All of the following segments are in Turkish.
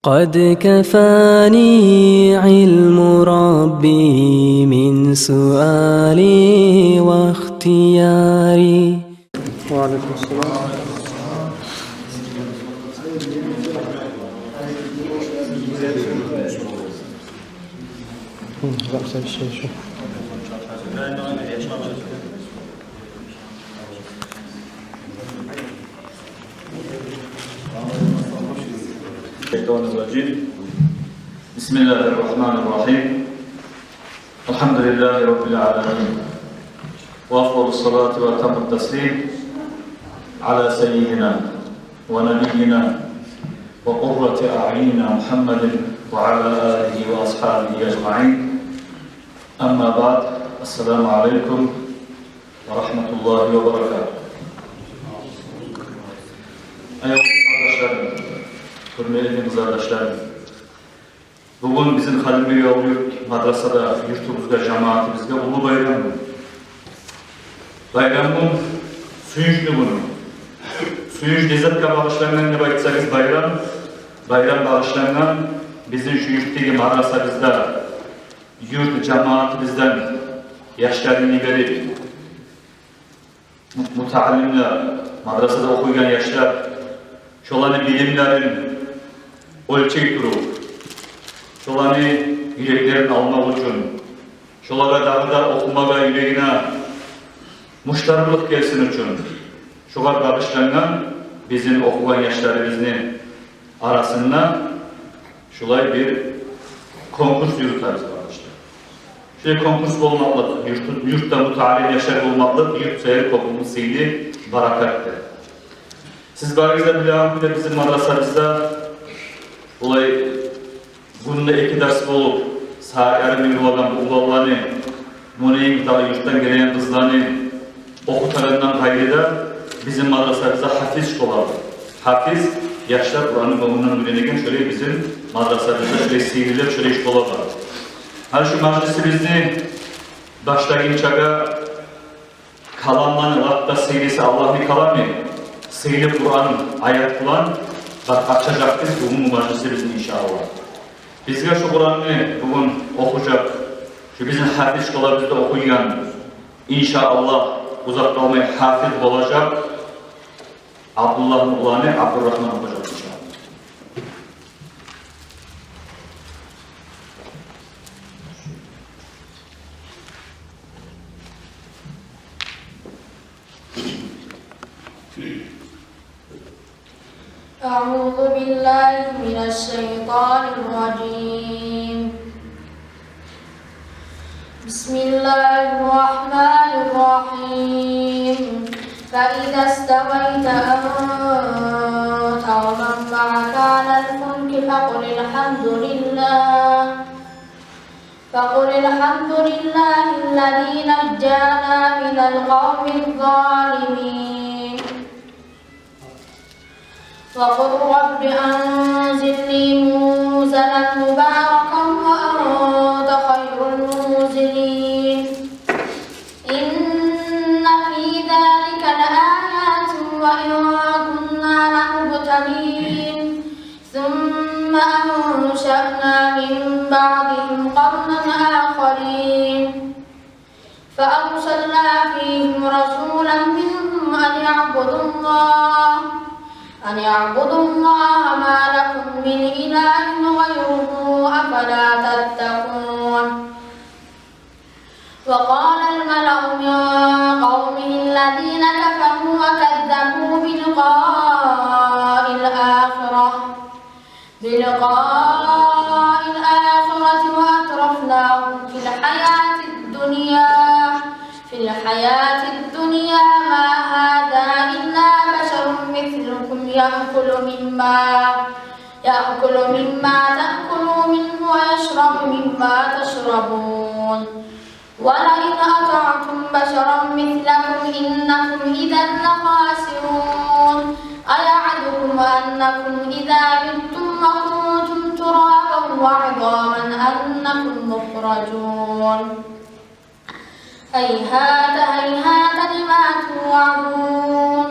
قد كفاني علم ربي من سؤالي واختياري. وعليكم السلام. رأس الشاشة. بسم الله الرحمن الرحيم. الحمد لله رب العالمين، وأفضل الصلاة وأتم التسليم على سيدنا ونبينا وقرة أعيننا محمد وعلى آله وأصحابه أجمعين. أما بعد، السلام عليكم ورحمة الله وبركاته. أيها kardeşlerim, hürmetli kardeşlerim, bugün bizim Halil Bey Yurt madrasada, yurtumuzda, cemaatimizde ulu bayram bu. Bayramın suyunçlu bunu. Suyunç dezetke bağışlanan ne baytsanız bayram bağışlanan bizim şu yurttaki madrasamızda, yurt cemaatimizden yaşlarını verip, mutaallimler, madrasada okuyan yaşlar, şolanı bilimlerin ölçek durup, şolanı yüreklerini almak için, şolara dağda okumağa yüreğine muştarılık gelsin için, şolar bağışlanan bizim okuyan yaşlarımızın arasında şolay bir konkurs yürütarız arkadaşlar. Şöyle konkurs olmaklık, yurtta mutaallim yaşar olmaklık, yurt seyir toplumumuz seyli barakattır. Siz bağırızda bilemem bizim madrasamızda olay bununla iki ders olup yarım yıl olan bu oğlanı Mune'nin yurttan gelen kızlarını okutarından gayrıda bizim madrasamızda hafiz şolalı. Hafiz yaşlar Kur'an'ın babından öğrenirken şöyle bizim madrasamızda şöyle sihirler şöyle şola var. Her şu meclisimizni başlayın çaga kalanmanı hatta seyresi Allah'ın kalamı seyri Kur'an ayet bulan bak açacaktır bu meclisimizin inşallah. Bizler şu Kur'an'ı bugün okuyacak, şu bizim hafiz şolalarımızda okuyan inşallah uzakta olmayı hafiz olacak Abdullah'ın oğlanı Abdurrahman olacak inşallah. أعوذ بالله من الشيطان الرجيم. بسم الله الرحمن الرحيم. فإذا استويت أنت ومن معك على الفلك فقل الحمد لله الذي نجانا من القوم الظالمين. وقل رب أنزلني منزلا مباركا وأنت خير المنزلين. إن في ذلك لآيات وإن كنا لمبتلين. ثم أنشأنا من بعدهم قرنا آخرين فأرسلنا فيهم رسولا منهم أن يعبدوا الله ما لكم من إله غيره أفلا تتقون. وقال الملأ من قومه الذين كفروا وكذبوا بلقاء الآخرة وأترفناهم في الحياة الدنيا ما هذا إلا بشر مثلكم يأكل مما تأكلوا منه ويشرب مما تشربون. ولئن أطعتم بشرا مثلكم إنكم إذا لخاسرون. أيعدكم أنكم إذا متم وكنتم ترابا وعظاما أنكم مخرجون. هيهات لما توعدون.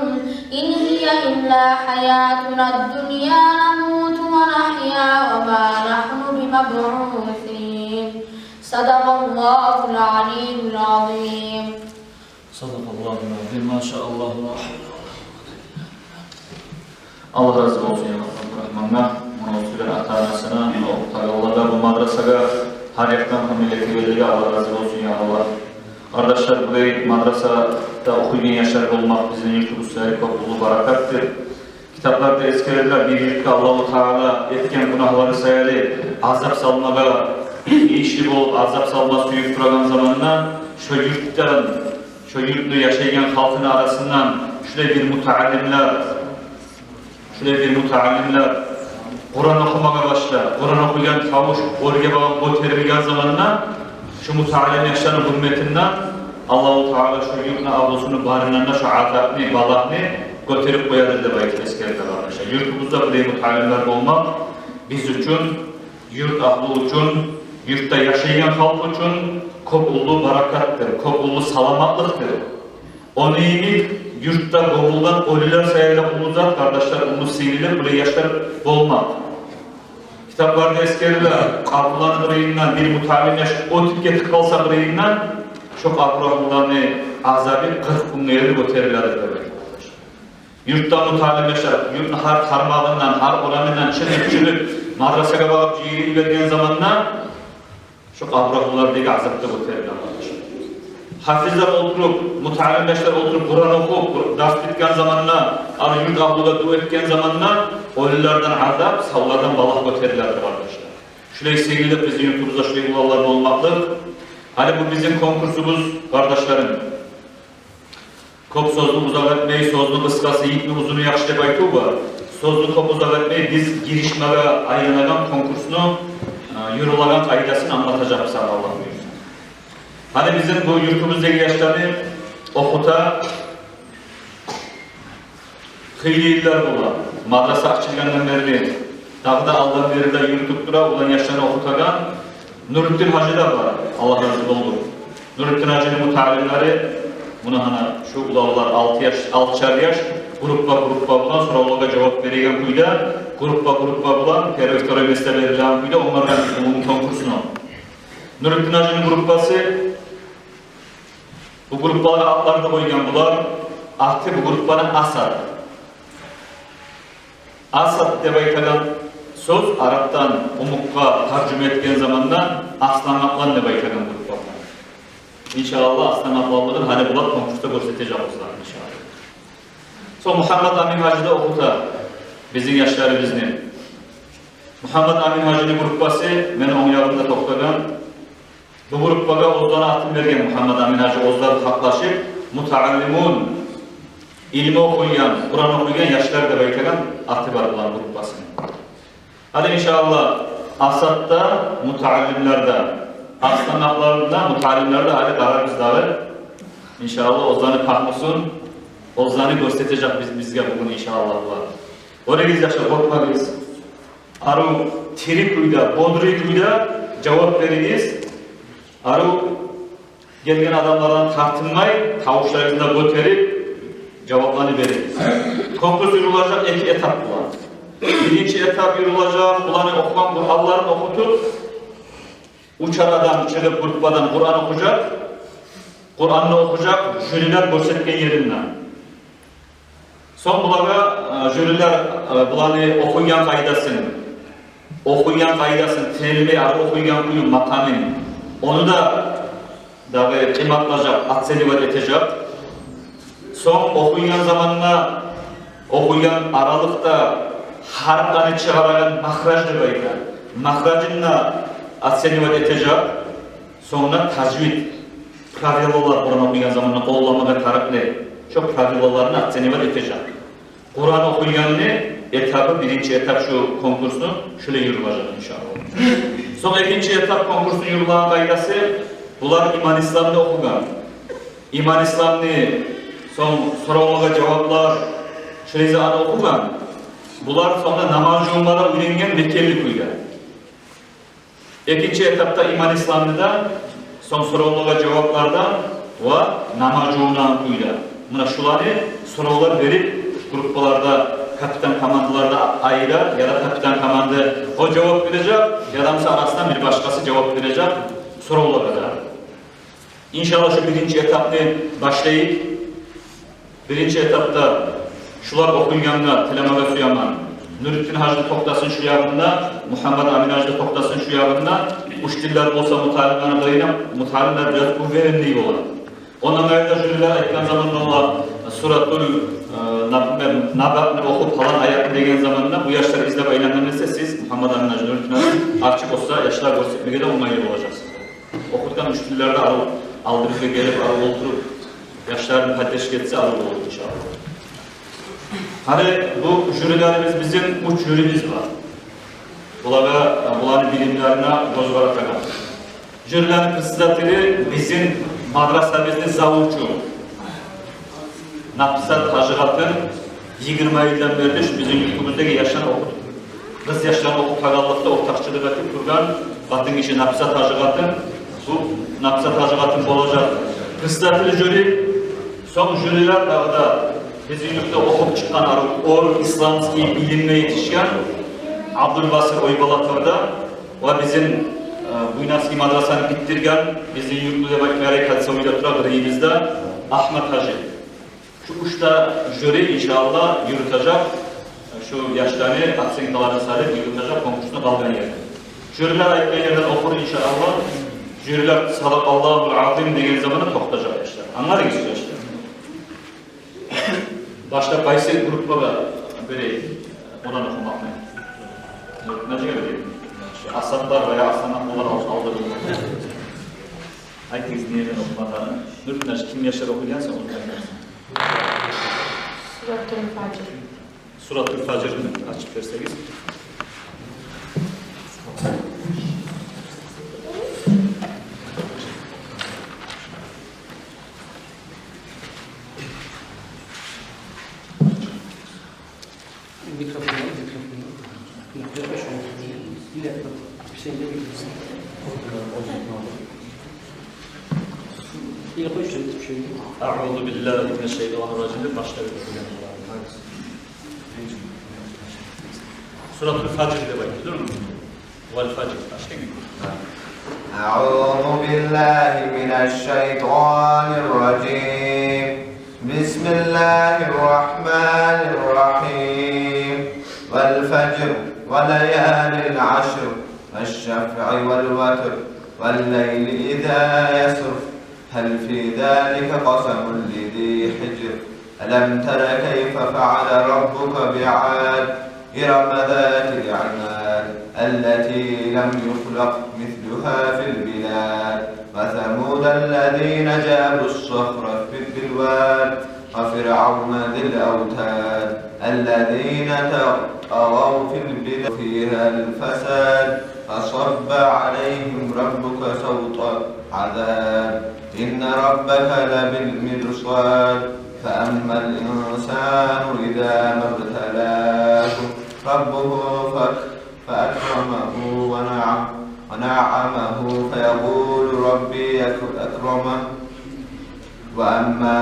إن هي إلا حياتنا الدنيا نموت ونحيا علينا وما نحن بمبعوثين صدق الله العلي العظيم. Sadakallahu aleyhi. Maşallah. Allah razı olsun ya Rahman'a, Muhammed ata-anasına, Allah'a bu madrasaga her yaktan milleti Allah razı olsun ya Allah. Kardeşler, bu madrasada okuyan yaşlar olmak bizim yurtumuzda çok barakattır. Kitaplarda eskilerler birlikte Allah-u Teala etken günahları sayalı, azap salmaga, işli olup azap salması büyük program zamanında şu yurtlu yaşayan halkın arasından şöyle bir mutaallimler Kur'an okumaya başlar. Kur'an okuyan tavuş, oraya bakıp o terbiyen zamanına şu mutaallim yaşların hürmetinden Allah-u Teala şu yurtun avlusunu barınlarına şu azapını, balakını götürüp koyadır da belki eskerler arkadaşlar. Yurtumuzda böyle mutaallimler olmak biz için, yurt ahlı için, yurtta yaşayan halk için kopullu barakattır, kopullu salamatlıktır. Onu iyilik yurtta kopuldan oliler sayıyla uluzat kardeşler, ulus sivriler, buraya yaşlar olmak. Kitaplarda eskerler, akıllarının reyinden bir mutaallim yaş, o tüpke tıkalsa reyinden çok akıllarını azabı 40 gün neyleri göterirlerdir demek. Yurtta mutaallim yaşlar, yurtun har karmağından, har oranından çınıp madrasaya bakıp ciğeri verdiğin zamanla çok akıllardaki azapta göterirler. Hafizler oturup, mutaallim yaşlar oturup, Kur'an okup, ders bitken zamanla, yurt ahluda dua etken zamanla ölülerden azap, savlardan balak göterirlerdir arkadaşlar. Şurayı sevgilik bizim yurtumuzda şurayı bulallarda olmaklık. Hani bu bizim konkursumuz kardeşlerim. Kop sözlü uzak etmeyi, sözlü kıskası, yiğitli uzunu yakıştı baytu var. Sözlü kop uzak etmeyi biz girişmeye ayrılanan konkursunu, yürülanan kaydasını anlatacağım sana Allah buyursun. Hani bizim bu yurtumuzdaki yaşları okuta hıyliyler bulan, madrasa açılgandan beri, dağda aldan beri de yürütüp dura olan yaşlarını okutagan Nurettin Hacı da var, Allah razı olsun. Nurettin Hacı'nın mutaallimleri, bunu hani şu ulağlar 6'şer yaş, gruppa bulan, sonra olaga cevap verilen kuyda, gruppa bulan, pervektöre mesele verilen kuyda, onlardan bunun konkursunu. Nurettin Hacı'nın gruppası, bu gruppalara adlar da koygan bular, artık bu gruppanın Asad. Asad diye baytagan söz, Arap'tan umukka tercüme etken zamandan Aslan Aklan diye baytagan gruppa. İnşallah Aslan Aklan'dır, hani bular konkursta göstereceğiz inşallah. Son Muhammed Amin Hacı da okuta, bizim yaşlarımızın. Muhammed Amin Hacı'nın gruppası, beni onun yanında toplagan. Bu gruppaga Ozdan'a atım vergen Muhammed Amin Hacı Ozdan haklaşıp mutaallimun, ilmi okuyan, Kur'an okuyan yaşlar da baytagan atı var bulan gruppasının. Hadi inşallah Asad'da, mutaallimlerde, Aslanaklarında, mutaallimlerde hadi kararımız da var. İnşallah Ozdan'ı kalkmasın, Ozdan'ı göstereceğiz bizge bugün inşallah var. Oraya biz yaşlar korkmalıyız. Aru tiri kuyda, bodri kuyda cevap veririz. Aru gelgen adamlardan tartınmay, tavuşlarında göterip cevaplarını veririz. Konkurs yürülacak 2 etap bulan. Birinci etap yürülacak, bulanı okuman Kur'an'larını okutup uçan adam çıkıp gruppadan Kur'an okuyacak, Kur'an'ını okuyacak, jüriler gösterken yerinden. Son bulaga jüriler bulanı okuyan kaydasını, telimi arı okuyan kuyu makamını, onu da imatlayacak, atselivat edecek. Son okuyan zamanla, okuyan aralıkta harflarını çıkararak mahrajdır bayda. Mahrajınla atselivat edecek. Sonra tacvid, pravilalar Kur'an okuyan zamanla kollamada tarıklı. Çok pravilalarını atselivat edecek. Kur'an okuyanını etabı, birinci etap şu konkursunu şöyle yürülecek inşallah. Son ikinci etap konkursunun yürülen kaydası, bunlar İman İslam'da okugan. İman İslam'da son sorulara cevaplar, şöyle ana okugan. Bunlar sonra namaz cumlara ürengen Mekkeli kuyda. İkinci etapta İman İslam'da son sorulara cevaplardan ve namaz cumlara kuyda. Buna şuları sorular verip gruplarda kapitan komandolarda ayırar ya da kapitan komandı o cevap verecek ya da arasından bir başkası cevap verecek sorulara. İnşallah şu birinci etapını başlayıp birinci etapta şular okunganlar, Telema ve Suyaman, Nurettin Hacı Toktas'ın şu yarında, Muhammed Amin Hacı Toktas'ın şu yarında, uç diller olsa mutalimler biraz kuvvetli olan. Ondan ayrıca jüriler ekran zamanında olan Suratul Nabat'ını okup falan ayakını degen zamanında bu yaşları izleme eğlenmenizse siz Muhammed Amin Hacı, Nurettin Hacı açık olsa yaşlar göstermeye de olmayı olacaksınız. Okutkan uç dillerde aldırıp ve gelip oturup yaşlarını paylaşık etse alır olur inşallah. Hani bu jürilerimiz bizim uç jürimiz var. Bunların bilimlerine göz var atakan. Jürilerin kısıtları bizim madrasamızda zavucu. Nafsat Hacıgat'ın 20 yıldan beri şu bizim ülkemizdeki yaşlarını okuduk. Kız yaşlarını okup tagallıkta ortakçılık edip durgan batın işi Nafsat Hacıgat'ın bu Nafsat Hacıgat'ın olacak. Kısıtları jüri son jüriler da bizim yurtta okup çıkan o İslamski bilimle yetişken Abdülbasir Oybalatlar'da ve bizim bu naski madrasanı bitirgen bizim yurtta Merak Hadise Oybalatlar reyimizde Ahmet Hacı. Şu uçta jüri inşallah yürütecek, şu yaşlarını aksenkalarını sarıp yürütecek konkursuna kalgan yer. Jüriler ayıplayın yerden okur inşallah. Jüriler Sadakallahul Azim degen zamanı tokutacak yaşlar. Anladınız mı yaşlar? Başta Baysel grupla da böyle olan okumak mı? Ne diyor böyle? Aslanlar veya aslanlar aldı bulmak. Herkes niyeden okumalarını. Nurtnaş kim yaşlar okuyansa onu kaynarsan. Suratul Facr. Suratul Facr'ını açıp verseniz. A'udhu billahi mineşşeytanirracim. Başlayalım. Suratul Facr'de bakıyor mu? Vel Facr. Başka gibi. أعوذ بالله من الشيطان الرجيم بسم الله الرحمن الرحيم والفجر وليال العشر والشفع والوتر والليل إذا يسر هل في ذلك قسم لذي حجر ألم تر كيف فعل ربك بعاد إرم ذات العماد التي لم يخلق مثلها في البلاد وثمود الذين جابوا الصخر بالواد وفرعون ذي الأوتاد الذين طغوا في البلاد فيها الفساد فصب عليهم ربك سوط عذاب إن ربك لبالمرصاد فأما الإنسان إذا ما ابتلاه ربه فأكرمه ونعمه فيقول ربي أكرمه وأما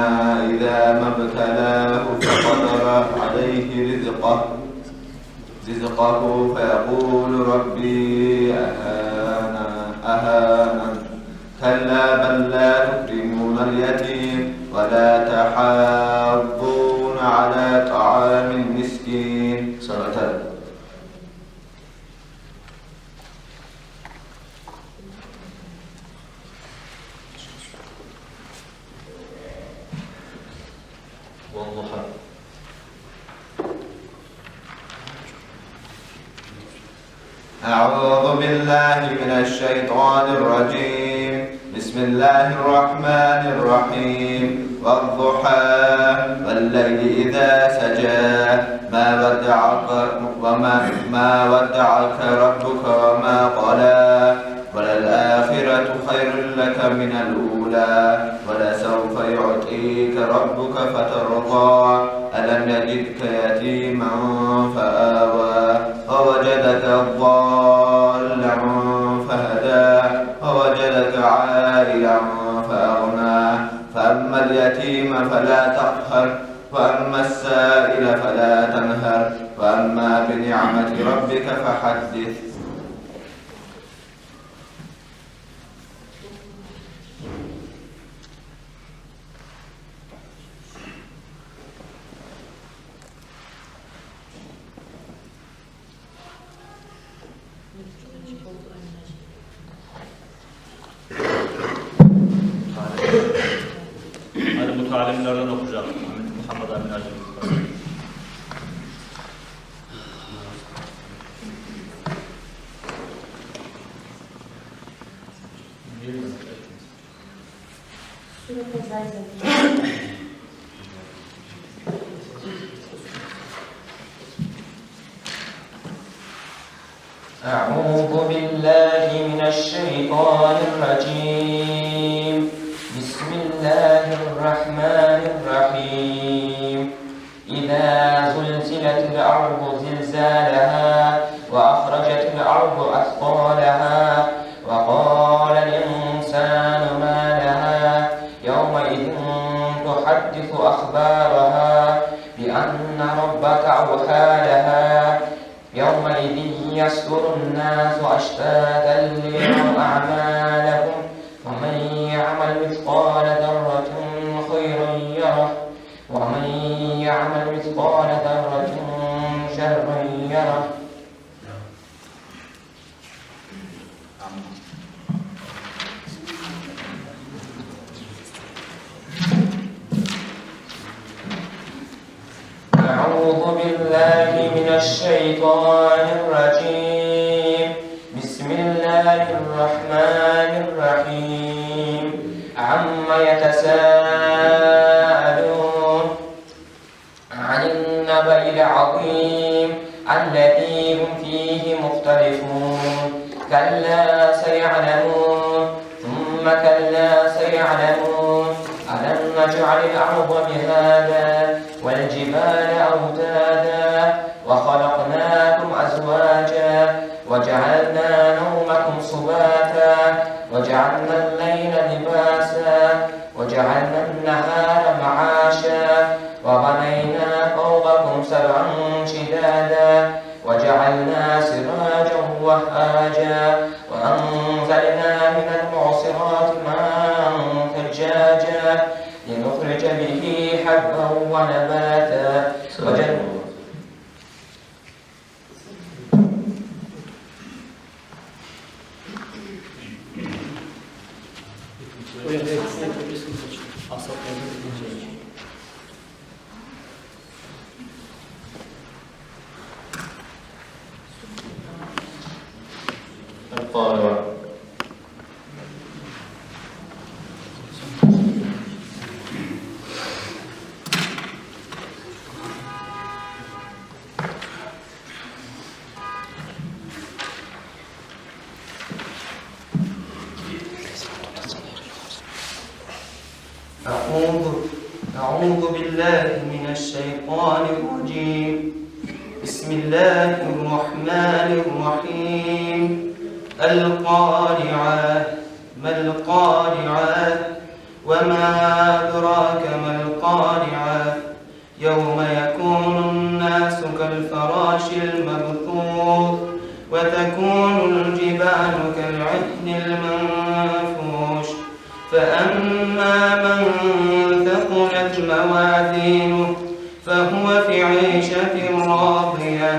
إذا ما ابتلاه فقدر عليه رزقه فيقول ربي أهانا كلا بل لا تكرمون اليتيم ولا تحاضون على طعام المسكين سنة والضحى أعوذ بالله من الشيطان الرجيم بسم الله الرحمن الرحيم والضحى والليل إذا سجى ما ودعك ربك وما قلى وللآخرة خير لك من الأولى ولسوف يعطيك ربك فترضى ألم يجدك يتيما فآوى ووجدك ضالا فهدى ووجدك عائلا فأغنى فأما اليتيم فلا تقهر وأما السائل فلا تنهر فحدث. Hadi mutalimlerden okuyacağım. Muhammed Amin Hacı. أعوذ بالله من الشيطان الرجيم. بسم الله الرحمن الرحيم. إذا زلزلت الأرض زلزالها وأخرجت الأرض أثقالها وقال الإنسان ما لها يومئذ تحدث أخبارها بأن ربك أوحى لها يومئذ يصدر الناس أشتاتا ليروا أعمالهم ومن يعمل مثقال ذرة خيرا يره ومن يعمل مثقال ذرة شرا يره. أعوذ بالله من الشيطان الرجيم. بسم الله الرحمن الرحيم. عما يتساءلون عن النبأ العظيم الذي هم فيه مختلفون. كلا سيعلمون ثم كلا سيعلمون. ألم نجعل الأرض مهادا والجبال أوتادا وخلقناكم أزواجا وجعلنا نومكم سباتا وجعلنا الليل لباسا وجعلنا النهار معاشا وبنينا فوقكم سبعا شدادا وجعلنا سراجا وهاجا وأنزلنا من المعصرات ماء ثجاجا لنخرج به حبا ونباتا الطالب. أعوذ بالله من الشيطان الرجيم. بسم الله الرحمن الرحيم. القارعة ما القارعة وما أدراك ما القارعة يوم يكون الناس كالفراش المبثوث وتكون الجبال كالعهن المنفوش. فأما من ثقلت موازينه فهو في عيشة راضية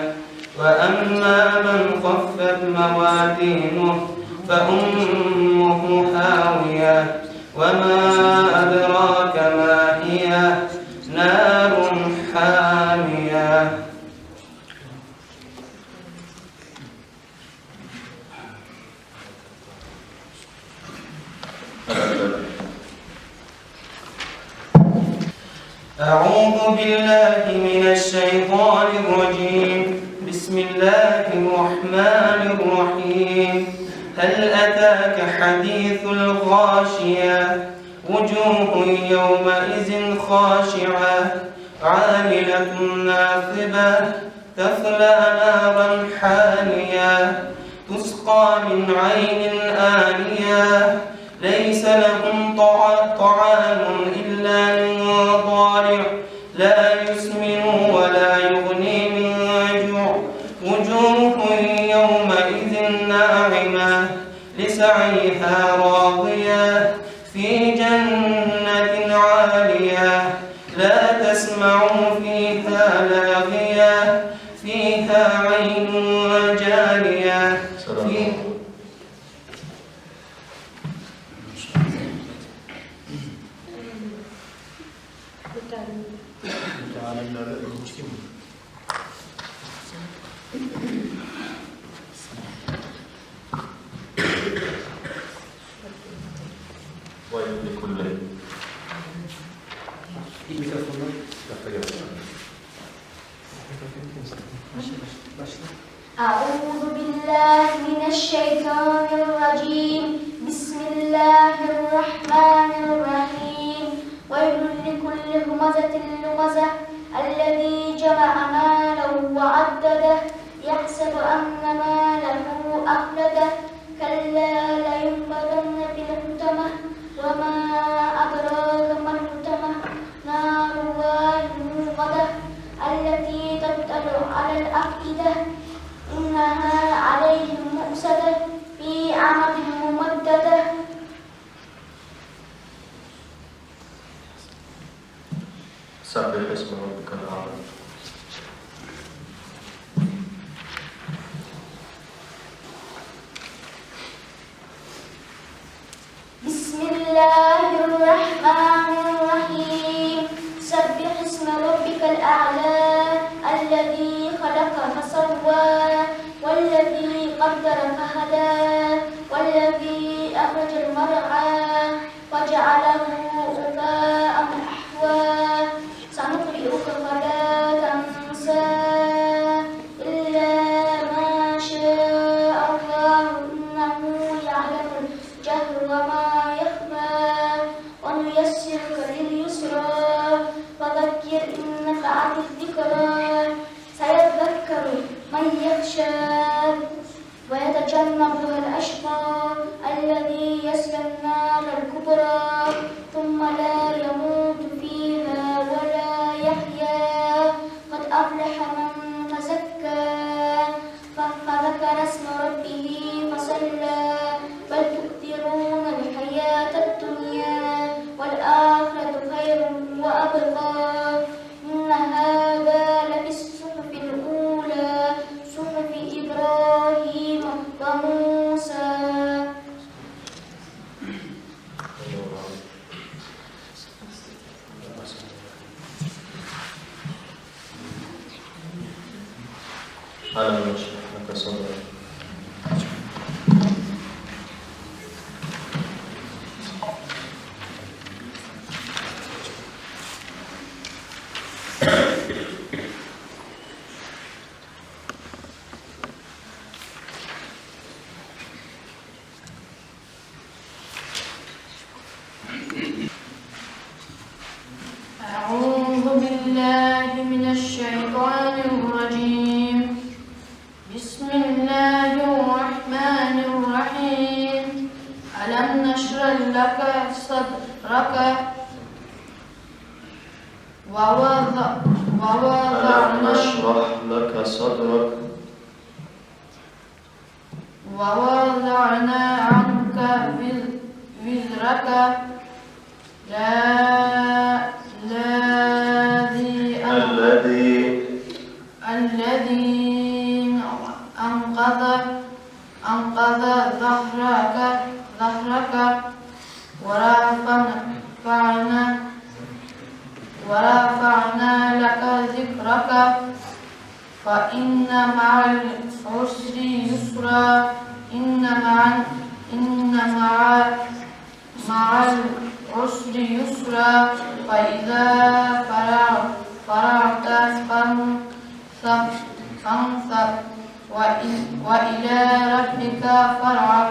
وأما من خفت موازينه فأمه هاوية وما أدراك ما هي نار حامية. أعوذ بالله من الشيطان الرجيم. بسم الله الرحمن الرحيم. هل أتاك حديث الغاشية وجوه يومئذ خاشعة عاملة ناصبة تصلى نارا حامية تسقى من عين آنية ليس لهم طعام إلا من ضارع لا يسمن ولا يغني من جوع وجوه ناعمة لسعيها راضية في جنة عالية لا تسمع فيها لاغية فيها عين جارية أعوذ بالله من الشيطان الرجيم بسم الله الرحمن الرحيم ويل لكل همزة لمزة الذي جمع ماله وعدده يحسب أن ماله أخلده كلا لينبذن في الحطمة وما أدراك ما الحطمة نار الله الموقدة التي تطلع على الأفئدة إنها عليهم مؤصدة في عمد ممددة سبح اسم ربك الأعلى. بسم الله الرحمن الرحيم سبح اسم ربك الأعلى الذي خلق فسوى والذي قدر فهدى والذي أخرج المرعى وجعله غثاء أحوى سنقرئك فلا تنسى إلا ما شاء الله إنه يعلم الجهر وما يخفى ونيسرك لليسرى فذكر إن نفعت الذكرى سيذكر من يخشى ويتجنبها الأشقى الذي يصلى النار الكبرى ثم لا يموت فيها ولا يحيا قد أفلح من تزكى فذكر اسم ربه فصلى بل تؤثرون الحياة الدنيا والآخرة خير وأبقى إن هذا لفي الصحف الأولى صحف إبراهيم وموسى. ألم نشرح لك صدرك. أعوذ بالله من الشيطان الرجيم بسم الله الرحمن الرحيم ألم نشرح لك صدرك ألم نشرح لك صدرك ووضعنا عنك وزرك الذي أنقذ ظهرك ورفعنا لك ذكرك فإن مع العسر يسرا إن مع العسر يسرا فإذا فرغت فانصب وإلى ربك فارغب.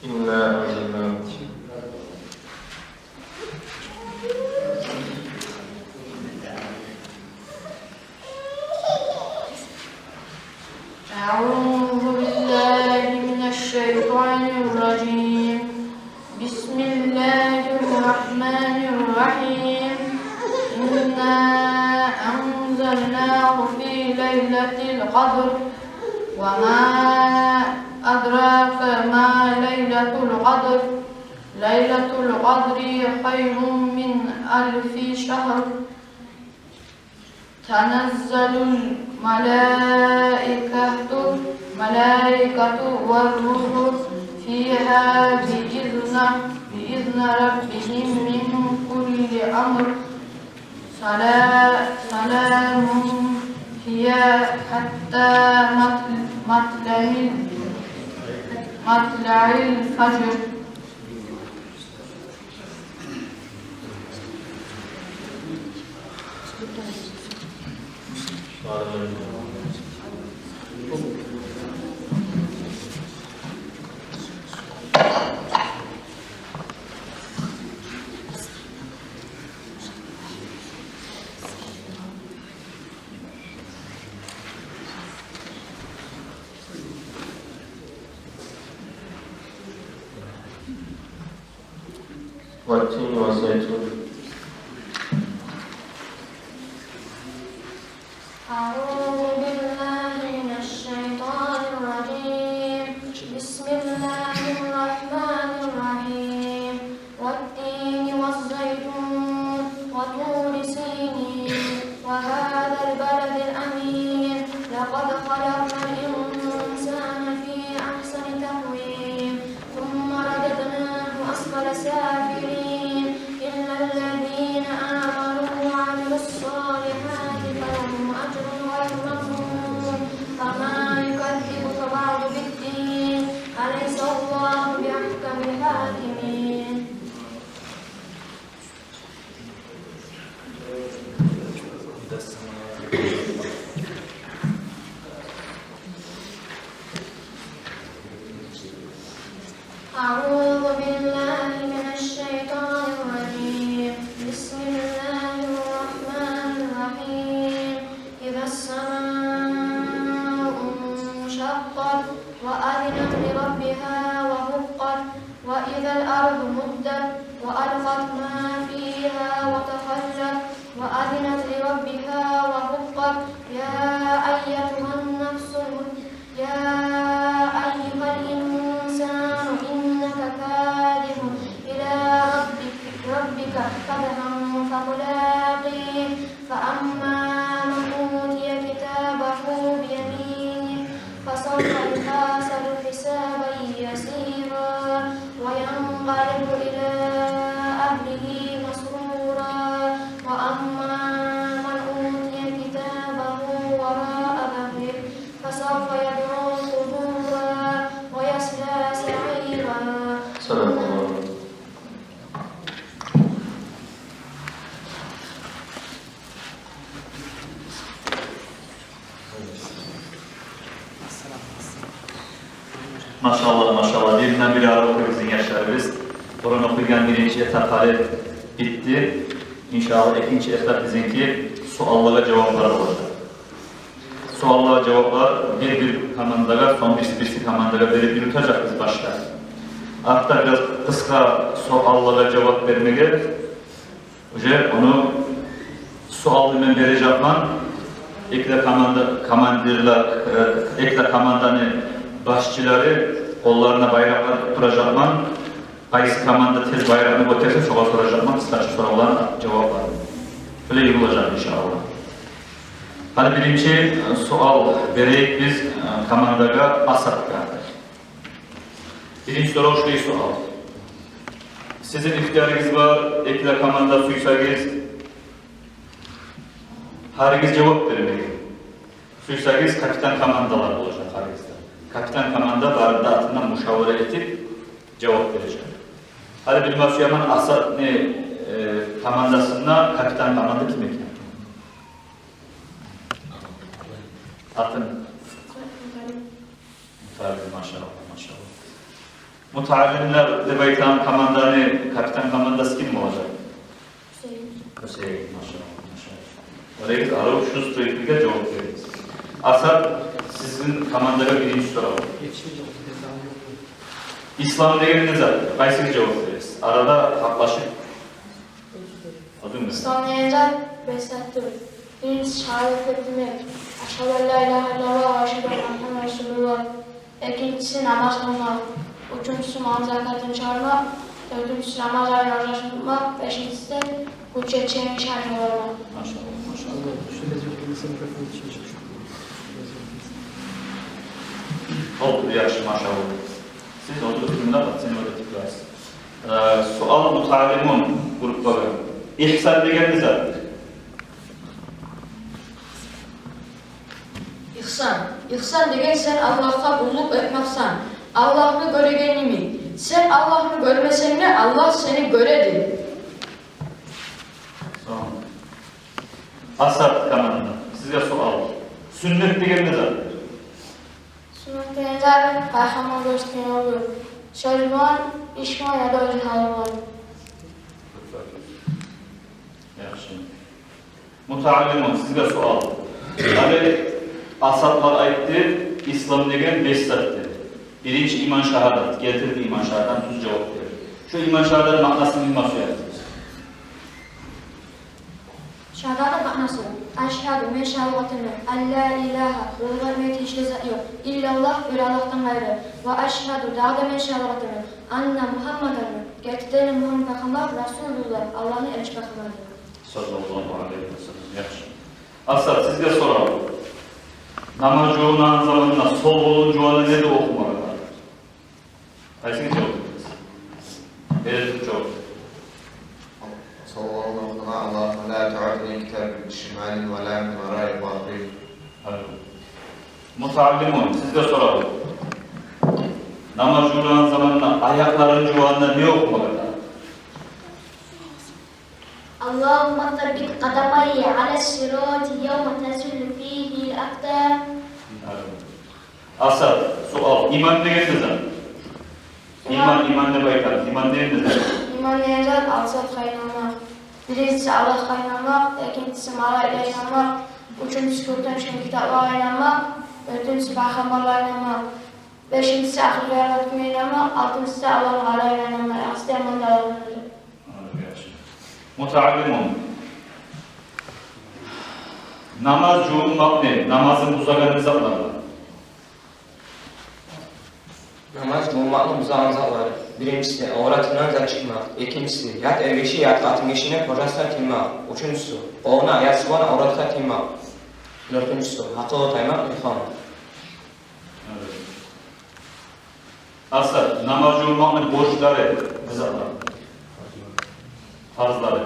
إنا أنزلناه. أعوذ بالله من الشيطان الرجيم بسم الله الرحمن الرحيم القدر وما أدراك ما ليلة القدر ليلة القدر خير من 1000 شهر تنزل الملائكة والروح فيها بإذن ربهم من كل أمر سلام هي حتى مطلع الفجر. والتين والزيتون. أعوذ بالله من الشيطان الرجيم. بسم الله الرحمن الرحيم. والتين والزيتون وطور سينين وهذا البلد الأمين لقد خلقنا الإنسان في أحسن تقويم ثم رددناه أسفل سافلين إلا الذين آمنوا وعملوا الصالحات فلهم أجر غير ممنون. فما يكذبك بعد بالدين أليس الله بأحكم الحاكمين. أعوذ بالله من الشيطان الرجيم. بسم الله الرحمن الرحيم. إذا السماء انشقت وأذنت لربها وحقت وإذا الأرض مدت وألقت ما فيها وتخلت وأذنت لربها وحقت. يا أيها النفس يا أيها الإنسان إنك كادح إلى ربك كدحا فملاقيه. فأما من أوتي كتابه بيمينه فسوف يحاسب حسابا يسيرا وينقلب إلى أهله مسرورا. وأما من أوتي كتابه وراء ظهره فسوف يدعو ثبورا ويصلى سعيرا. صدق الله. Maşallah. Birinden biri ara okuyor bizim gençlerimiz. Kur'an okuyan birinci etap hali bitti. İnşallah ikinci etap bizimki suallara cevaplar olacak. Suallara cevaplar bir komandaga, son birisi komandaga verip yürütecek biz başta. Hatta biraz kısa suallara cevap vermeye, onu sual hemen vereceğim. Ekle komandanın başçıları kollarına bayraklar tutturacakman, qaysı komanda tez bayrağını götürse soğa soracakman, kısaca sorulan cevap var. Böyle yapılacak inşallah. Hadi birinci sual vereyik biz komandaga Asad'ga. Birinci soru şu sual. Sizin ihtiyarınız var, ekle komanda suysanız, herkes cevap vermeyin. Suysanız kapitan komandalar olacak herkeste. Kapitan komanda barında altından müşavere edip cevap verecek. Hadi bir Süleyman Asad komandasında kapitan komanda kim ekler? Atın. Mutallim maşallah. Mutallimler de baytan komandanı, kapitan komandası kim olacak? Hüseyin maşallah. Oraya biz arayıp şu sürekli cevap veririz. Asad sizin komandaya birinci soru. İslam değeriniz var. Kayseri cevap veririz. Arada haklaşık. Adın mı? İslam değeriniz var. Birincisi şehadet etmek. Eşhedü en la ilahe illallah ve eşhedü enne Muhammeden Resulullah. İkincisi namaz kılmak. Üçüncüsü mal zakatını çağırmak. Dördüncüsü namaz ayarlarını tutmak. Beşincisi de hüccet çevirme şartını olmak. Maşallah, maşallah. Oldu, yaxşı, maşallah. Siz oturduğunda bak, seni orada tıklarsın. Sual mutalimun grupları. İhsan degen ne zaten? İhsan degen sen Allah'a kulluk etmeksen. Allah'ını göregeni mi? Sen Allah'ını görmesen ne? Allah seni göredir. Tamam. Asad kanalında. Sizge sual. Sünnet degen ne zaten? Sünnet degen zaten Peygamber göstergen olur. Sözman, işman ya da özün halvar. Yaxşı. Mutalimun, sizge sual. Hadi Asadlar aytdı, İslam degen 5 zatdır. Birinci iman şahadat, getirdi iman şahadat, düz cevap verir. Şu iman şahadatın ma'nasını bilmez söylediniz. Şehadet ma'nası. Eşhedü men şehadatını. En la ilahe. Bulgarmaya teşhis yok. İllallah bir Allah'tan gayrı. Ve eşhedü dağda men şehadatını. Anne Muhammeden. Gerçekten Muhammed Peygamber Resulullah. Allah'ın elçi Peygamberdir. Sallallahu aleyhi ve sellem. Yaxşı. Asad, sizge soralım. Namaz yoğunan zamanında sol oluncuğuna ne de okumak var? Kaysınız yok? Evet, çok. Sallallahu aleyhi ve la tu'adni kitabı bişimalin ve la min vara'i batil. Mutalimun, sizge soralım. Namaz yoğunan zamanında ayakların yoğunluğuna ne okumak var? Allahümme tabbit kadamayı ala sirati yevme tezülü fihi akdam. Asad, sual. İman degen ne zaten? İman ne baytar? İman degen ne zaten? İman degen zat alsat kaynamak. Birincisi Allah kaynamak, ikincisi malaikaya inanmak, üçüncüsü kurtulmuş kitaplara inanmak, dördüncüsü peygamberlere inanmak, beşincisi ahir kıyamet gününe inanmak, altıncısı Allah'ın alayına inanmak. Aslında iman da Allah'ın alayına. Mutalimun. Namaz yoğunmak ne? Namazın uzaganı zatlar. Namaz bulmakla uzağınıza var. Birincisi, avratından zar çıkmak. İkincisi, yat ergeçi yat katın geçine kocasına tilmak. Üçüncüsü, oğuna yat sıvana avratına tilmak. Dördüncüsü, hakkı otaymak ilham. Asad, namaz yoğunmakla borçları zatlar. Farzları.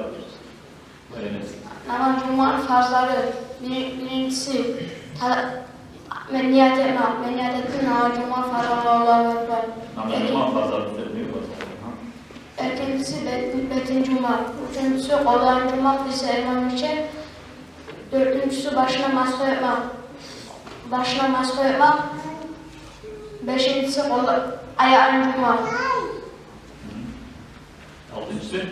Namaz cuma'nın farzları. Birincisi, niyet etmek. Niyet ettim namaz cuma farzları Allah'a ekber. Namaz yoğunmak farzları söylemiyor. İkincisi betin cuma. Üçüncüsü kolay cuma, ise imam için. Dördüncüsü başına maske etmek. Başına maske etmek. Beşincisi ayağın cuma. Altıncısı?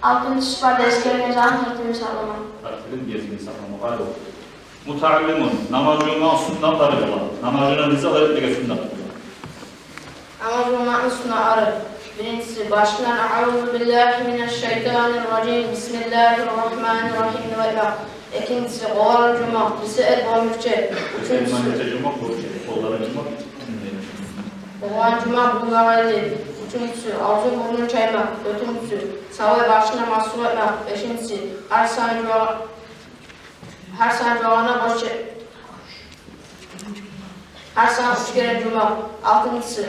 Altıncısı var da eskilerin ezanı tertibini sağlamak. Tartibin gezgini saklamak. Hadi oku. Mutalimun, namaz yoğunmak sünnatları olan. Namaz yoğunmak bize öğretmeye sünnat. Namaz bulmakla sünnatları. Birincisi, başından Euzu billahi mineşşeytanirracim. Bismillahirrahmanirrahim ve ilâh. İkincisi, kovalar cuma, bizi el boğmuşçe. Üçüncüsü, kovalar cuma bulgalaydı. Üçüncüsü, ağzı burnunu çaymak. Dördüncüsü, savaya başına mahsul etmek. Beşincisi, her saniye boş her saniye 3 kere cuma. Altıncısı,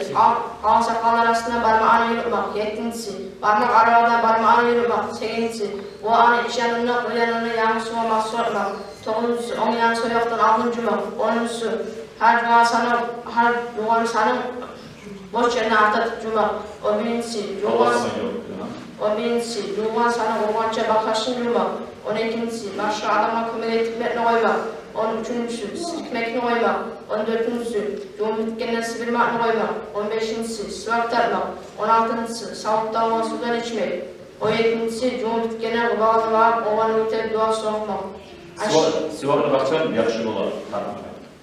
ağ sakal arasında parmağını yürütmek. Yedincisi, parmak aralarından parmağını yürütmek. Sekizincisi, bu anı iç yanına, bu yanına yanlış suya mahsul etmek. Dokuzuncusu, onun yanı soyaktan altıncı cuma. Onuncusu, her duanı sanın boş yerine artık cuma. O birincisi, duvan sana kurbança bakarsın cuma. On ikincisi, başka adama kömür etmekle koymak. 13'üncüsü, sikmekle koymak. 14'üncüsü, yoğun bitkinden sıvırmakla koymak. 15'incisi, sıvak tartmak. 16'ncısı, sağlıktan olan sudan içmek. 17'incisi, yoğun bitkinden kubağına varıp ovanı ötep dua sokmak. Sivakla baksan yaxşı olar.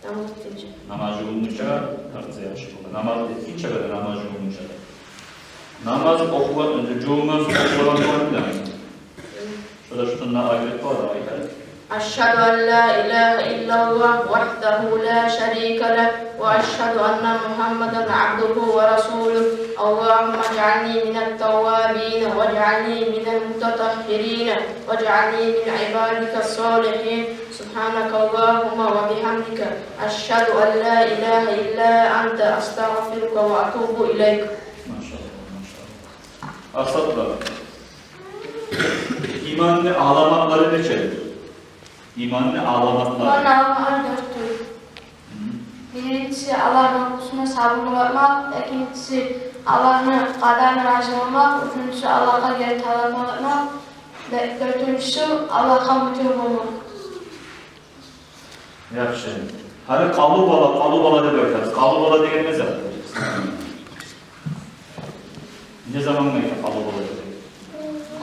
Tamam, diyeceğim. Namaz yoğunluca tartsa yaxşı olar. Namaz hiç kadar namaz yoğunluca. Namaz okumak önce, çoğumuz okumak var mı demek? Şurada şununla ayret var da ayret. أشهد أن لا إله إلا الله وحده لا شريك له وأشهد أن محمدا عبده ورسوله اللهم اجعلني من التوابين واجعلني من المتطهرين واجعلني من عبادك الصالحين سبحانك اللهم وبحمدك أشهد أن لا إله إلا أنت أستغفرك وأتوب إليك. Asatlar. İmanlı ağlamakları ne çevirir? İmanlı ağlamakları. İman ağlamaları dörttür. Birincisi Allah'ın hukusuna sabrını yapmak, ikincisi Allah'ın kaderine razı olmak, üçüncüsü Allah'a geri talatmak etmek, ve dördüncüsü Allah'a mutluluk olmak. Yaxşı. Hani kalıbala da bakarız. Kalıbala deyen ne zaman? Ne zaman mı kalıbala deyen?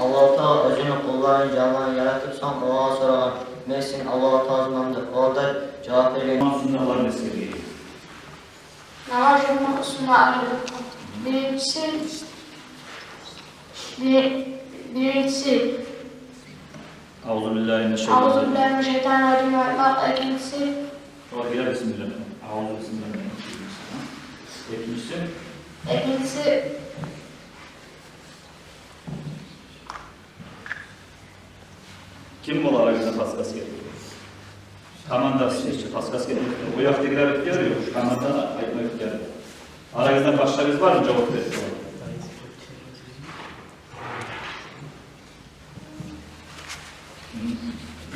Allah Teala özünü kulların canlarını yaratıp son Allah'a sorar. Mesin Allah'a tazmandır. Orada cevap verir. Namaz sünnaları mesleği. Namaz yolunu sunma birincisi Euzubillahimineşşeytanirracim yapmak, ikincisi Sonra girer bismillah. Ağzı bismillah. ikincisi Kim ola arasında paskas getiriyor? Komandası işte paskas getiriyor. O yaktakiler ihtiyar yok. Şu komandana aytma ihtiyar yok. Aranızda başlarınız var mı cevap verin?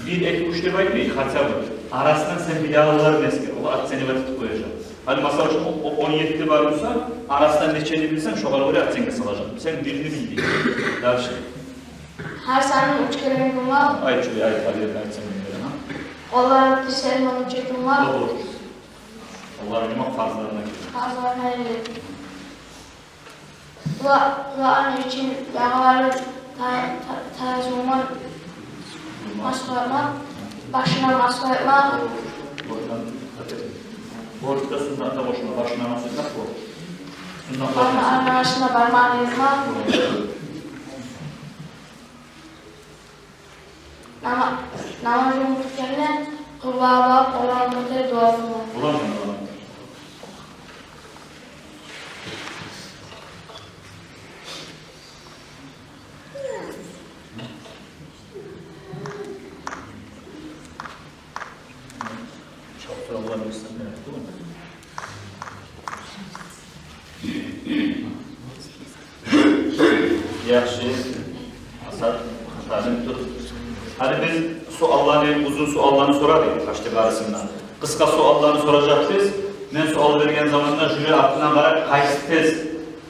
Bir ek uç demek mi? Hatta bu. Arasından sen bir yağlılar mesker. O at seni vakit koyacak. Hani masal için 17'de var olsa arasından neçeni bilsen şu kadar oraya at seni salacak. Sen birini bildiğin. Daha şey. her saniye 3 kere yumulmak, Ay çubuğu ay tabiye ben seni bilmiyorum ha. Allah'ın dişlerini çekilmek, Doğru. Allah'ın yumak farzlarına gidiyor. fazlalarına erilir. Kur'an için yağları tazminat masuk etmek, başına masuk etmek, Borçta sünnatta boşuna, başına nasıl etmek borç. parmağın arasına parmağını yırtmak, namazı unuturken kurbağa bakıp Allah'ın mutlu dua etmek. Bulamıyorum Allah'ım. Çok da Allah'ın üstüne değil mi? Yaxşı. Asad, hatanı tut. Hani biz suallarını, uzun suallarını sorardık kaçtı arasından. Kıska suallarını soracaktık. Ben sual vergen zamanında jüri aklına karar kaysi tez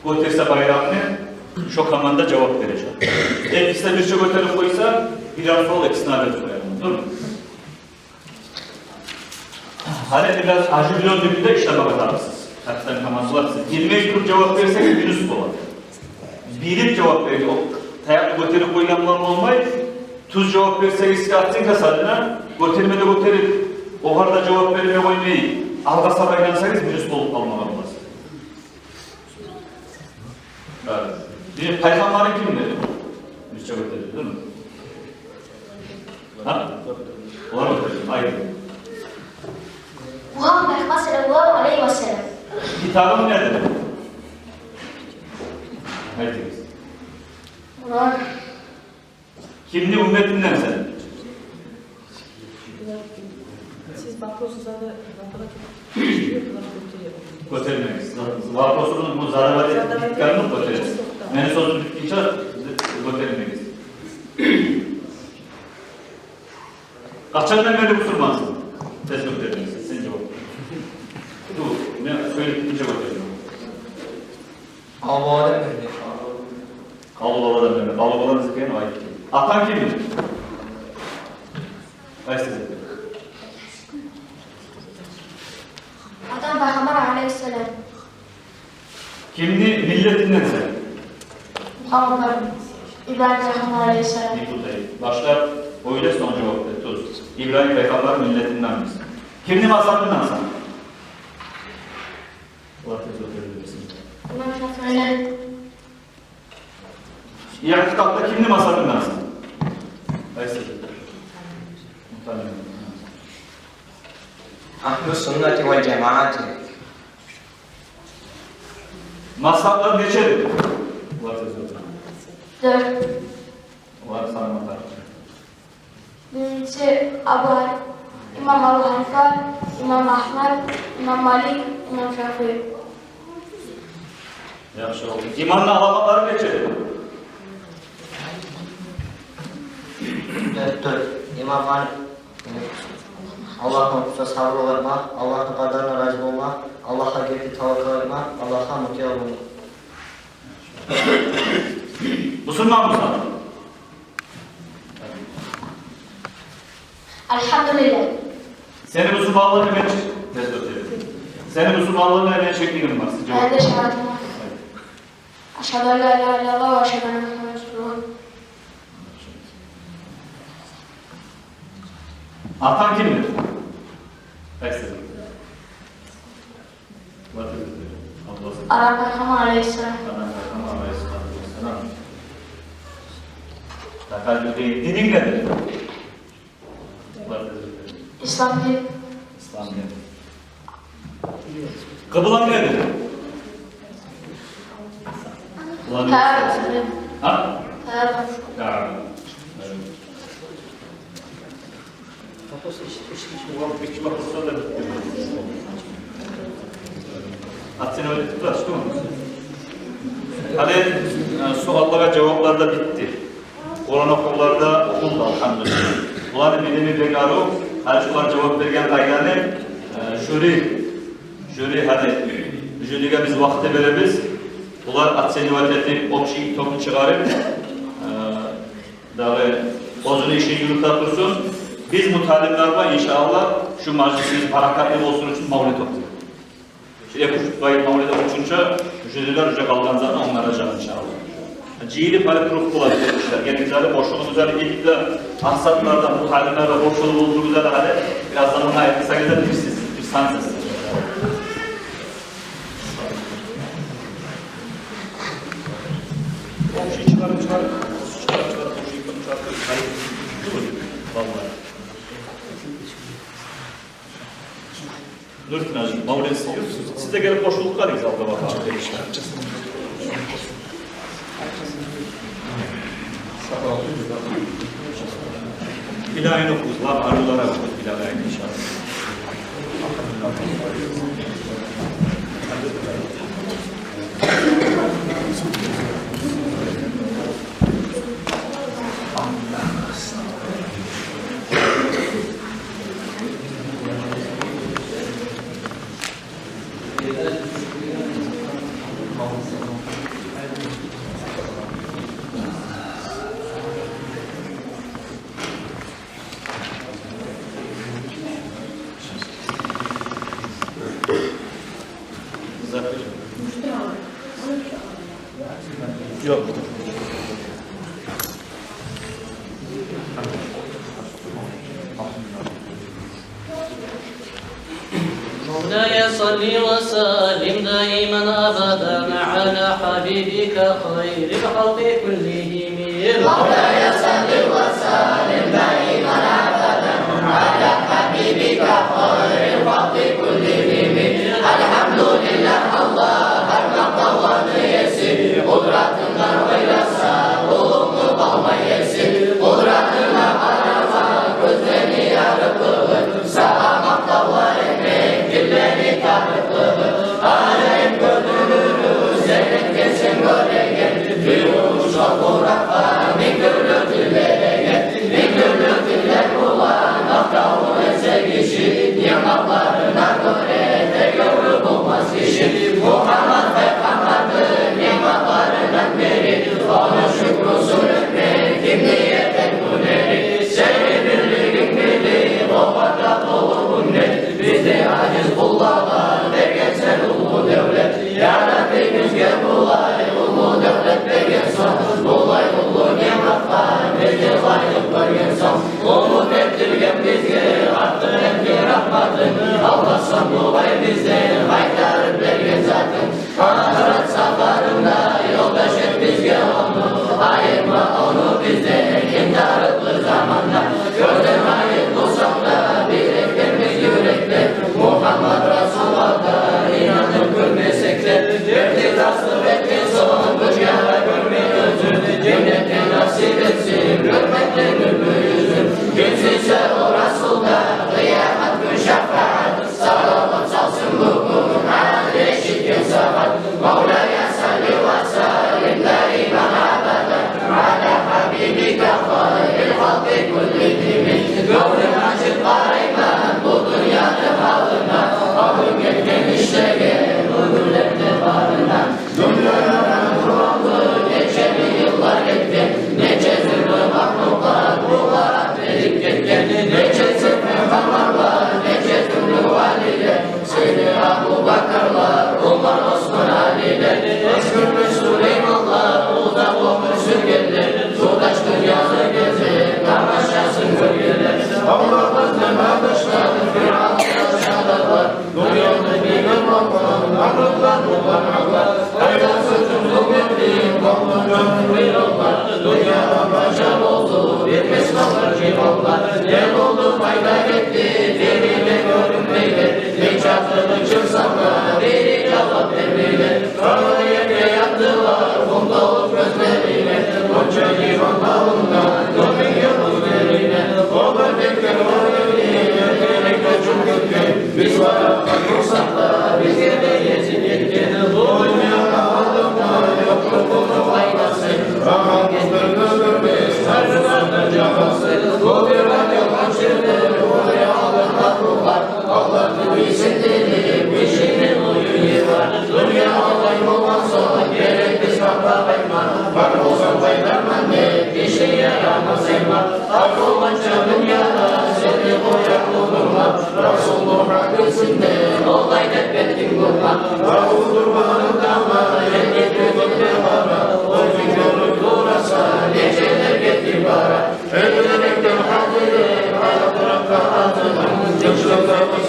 götürse bayrağını şu komanda cevap vereceğim. İkisine bir şey götürüp koysa birer sol ikisine adet koyalım. Dur mu? Hani biraz ajülyon dibinde işleme katarsınız. Hakikaten komandalar siz. 20 grup cevap verirseniz bir üst olur. Bilip cevap veriyor. Tayaklı götürüp koyulanlar olmayı tuz cevap verseniz siyahatın kasadına götürmede götürüp o harda cevap vermeye koymayı alga sabaylansanız bir üst olup kalmalar olmaz. Evet. Bir peygamberin kimdir? Bir cevap verir değil mi? Ha? Var mı? Hayır. Muhammed sallallahu aleyhi ve sellem. Kitabın nedir? Haydi. Kur'an. Kimli ümmetinden sen? Siz bakıyorsunuz da Götürmeyiz. Vakosunun bu zararları dikkanını götüreceğiz. Meni sözü bitince götürmeyiz. Kaçandan beri Müslümansın. Ses götürmeyiz. Sen cevap. Dur. Ne söyleyip bitince götürmeyiz. Allah'a verdi. Kalıbalardan beri. Kalıbaların zikreyen ait. Atan kimdir? Kaç size? Adam Peygamber aleyhisselam. Kimli milletinden sen? Muhammed İbrahim Peygamber aleyhisselam. Başlar öyle son cevap ver. Tuz. İbrahim Peygamber milletinden misin? Kimli mazhabından sen? Allah tezgah verirsin. Bundan çok öyle. İtikatta kimli mazhabından sen? Kaç size? Ahlus sünneti vel cemaati. Mazhablar neçedir? Dört. Var sanmalar. Birincisi İmam Ebu Hanife, İmam Ahmed, İmam Malik, İmam Şafii. Yaxşı oldu. İmanla alamakları neçedir? Dört. İmam Malik. Allah'ın hukuka sabrı olmak, Allah'ın kadarına razı olmak, Allah'a gelip tavakkal etmek, Allah'a mutlu olmak. Müslüman mısın? Elhamdülillah. Senin Müslümanlığını ben Senin Müslümanlığını ben çektiğim var. Ben de şehadetim var. Eşhedü en la ilahe illallah ve eşhedü enne Muhammeden Resulullah. Atan kimdir? Eksin. Arap Peygamber Aleyhisselam. Dinin nedir? İslam din. İslam dini. Kıblan nedir? Kabe. Ha? Kabe. Atsene öyle tutlar, değil mi? Hadi sorulara cevaplar da bitti. Kur'an okullarda okulda elhamdülillah. Ulan bilimi bekarı, her şular cevap vergen tayyane jüri hadi jüriga biz vakti veremiz. Ular atseni valetini opşi toplu çıkarıp dağı bozunu işi yürütler dursun. Biz bu talimlerle inşallah şu meclisimiz harekatli olsun için mavlid okuyor. Şimdi kuşutmayı mavlid okunca jüriler ücret kalgan zaten onlara can inşallah. Cihili payı kurup bulabilirmişler. Gene güzel boşluğu güzel ilk de ahsatlarda, bu talimlerde boşluğu bulduğu güzel hale biraz zamanla yakısa güzel bir sansız. Komşuyu çıkarın. Komşuyu çıkarın. Vallahi. Nurtin Hacı, mavlid istiyorsunuz. Siz de gelip boşluk arayız abla bakalım. Bilahin okuz, lan arılara okuz, bilahin inşallah. Yok. مولاي صل وسلم دائما ابدا على حبيبك خير الخلق كلهم مولاي صل وسلم دائما ابدا على حبيبك خير الخلق كلهم الحمد لله الله المقوى يسير قدرتنا ويسا قوم قوم يسير قدرتنا عرفا كذني يا رب سلام مقوى كلني تعرف عليك كل زين كسم ورجل فيوش غرفا من كل تلين من كل تلين هو نقطع زيشي يا مقبر نقطع يقرب مسيشي محمد محمد يا مقبر نقمري قال شكر سلمي كمية المنيري سيد اللي وقت قوة bizde aciz kullarlar vergen sen ulu devlet ya Rabbi bizge bulay ulu devlet vergen son bulay ulu nimetler bizge layık vergen son umut ettirgen bizge arttır etki rahmatın Allah'san bulay bizde haytarıp vergen zatın ahiret safarında yoldaş et bizge onu ayırma onu bizde imdarıklı zamanda gördün hayır bu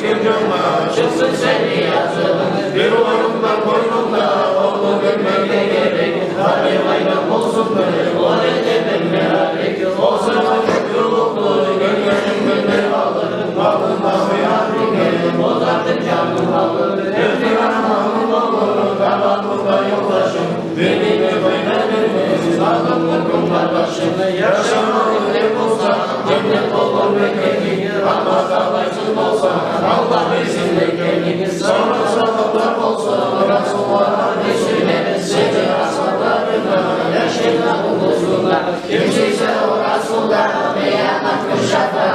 yılma, çıksın seni yazı. Bir oyundan boynunda, oğlu bilmeye gerek. Hadi bayram olsun be, o edebin mealik. O zaman çok yoluklu, gönlüm gönlüm alır. Malında hıyarlığı, bozardın canım alır. Evli anamın olur, karanlıkta yoldaşım. Benimle oynanır, sağlam mutlu kardeşim. Yaşamak hep olsa, cennet olur bekleyin. Ama kalaysız olsa, Allah izin bekleyin. Sonra sağlıklar olsa, Resulullah'a ne söyler? Seni asıllarına, yaşına umuzuna. Kimseyse o Resulullah, beyanat kuşata.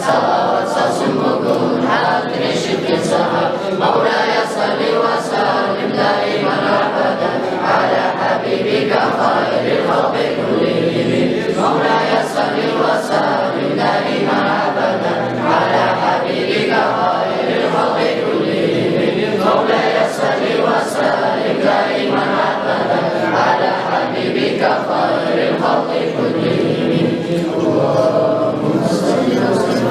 Salavat salsın bugün, hayat güneşin saat. Mevla'ya salli ve sallim daiman abadan. Ala habibika hayril halki kullihim. Mevla'ya salli ve sallim daiman abadan. Ala habibika hayril halki kullihim. Mevla'ya salli ve sallim daiman abadan. Ala habibika hayril halki kullihim. Allahümme salli ve sellem.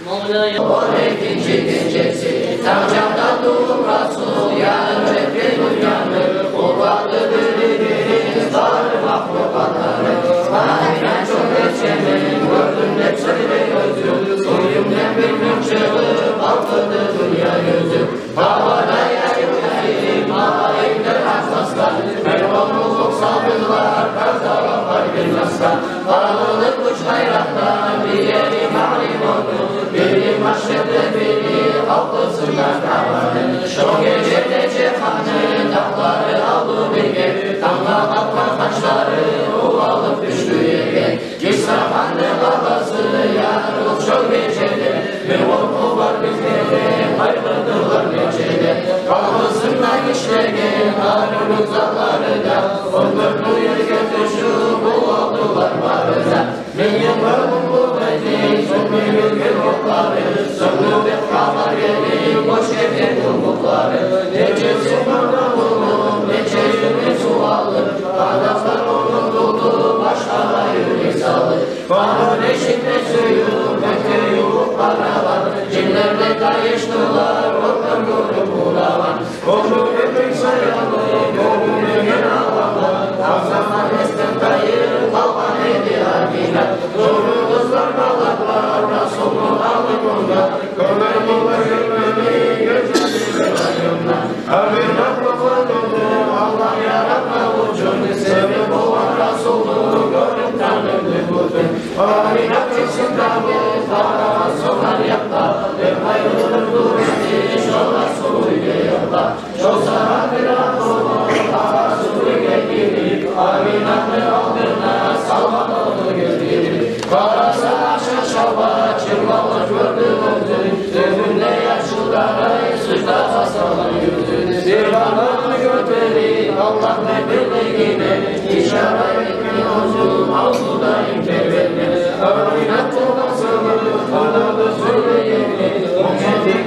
Mevla'ya ikinci gecesi, Tavcam'da doğum Resul, yarın Rebbi dünyanı, kurbanlı birliğiniz, var mahlukatları. Aynen çok geçemin, gördüm hep söyle gözüm, suyumden bilmem çığır, balkıdı dünya yüzüm. Havadaya yüreğim, hainler hassaslar, mervanlılık sabırlar, kazalar bilmezler. Bağlılık uç hayratlar, bir yeri mahrim olur. Benim aşkımda beni halkısından kavanı. Şu gecede cehanı dağları aldı bilge. Damla atma taşları uvalıp düştü yere. Kisrafanlı babası yarılıp şu gecede. Bir korku var bizlere ayrıldılar necede. Kalmasınlar işleyen ağrılık zalları da. Ondurlu yerge düşü bu aldılar varıza. Milyon var bu kuvveti sönmüyor gül yokları. Söndü ve kalar yeri boş getir umutları. Necesi bana olur, necesini su alır. Adamlar onu buldu, başlara yürek salır. Bana eşikle suyu, bekle yuvuk paralar. Cinlerle kayıştılar, ondan görüp bulavan. Kolu öpük sayalı, yolunu yer ağlamlar. Azama esten kayır, kalban edi hakiler. Doğru kızlar balaklar, Resul'un alıp onlar. Kolay kolay görmemi, gözleri ayımlar. Habir aklımın dolu, Allah yaratma ucunu. Sevip olan Resul'u görüp tanrını buldum. Aminat çıksın tabi, para sonar yapma. Hep ayrılır duruyor, şu Resul'u yapma. Çok sana bir akıllı, para Resul'u getirip. Aminat'ın aldığına salmanını götürip. Karası aşağı şaba, çırmalar gördü öldü. Gözünde yaşlılara, suçta hastalar yüzü. Sirvanını götürip, Allah ne birliğine. İşaret etmiyorsun, avluda imkerverine. Aminat'ın nasılı, bana da söyleyeni.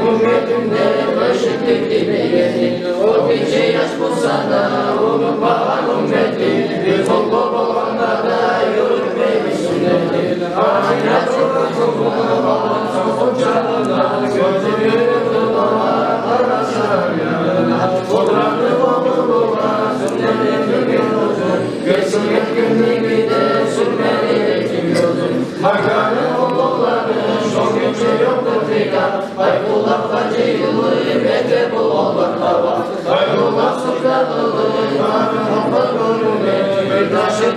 Ümmetimde eşitlik dinleyeni. O gece yaş bulsa da, unutma ümmeti. Bir toplum olanda da yürütmeyi sünneti. Aynen çocuğunu olan sonsuz canına. Gözüm yürüdü dolar, arasar yanına. Kudranlı olurluğa, sünnetin gün uzun. Geçsin günlüğü de sürmeli ekim gözün. Makanı oğulları, çok gücü yoktur filan. Baykullah kaçı yılı, bekle bu oğlak hava. Baykullah suçlarlığı, kanun hopla görüne. Bir taşı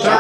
Dünya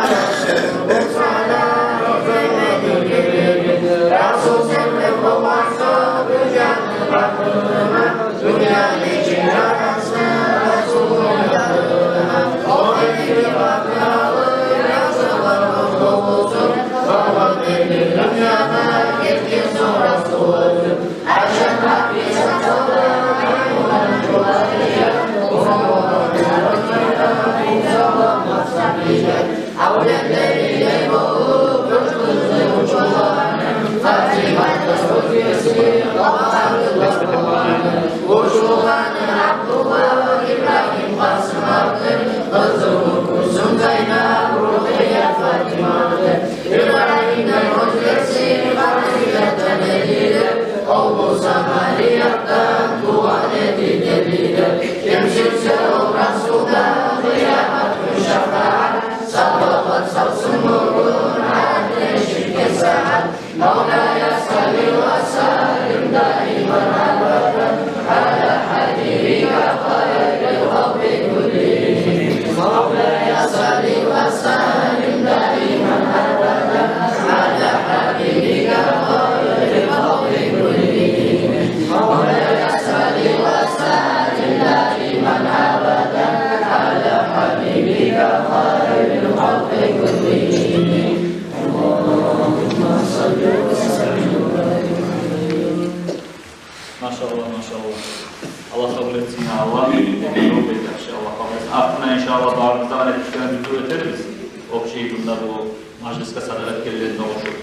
şey bunda bu majliske sadakat kellerinde oluşur.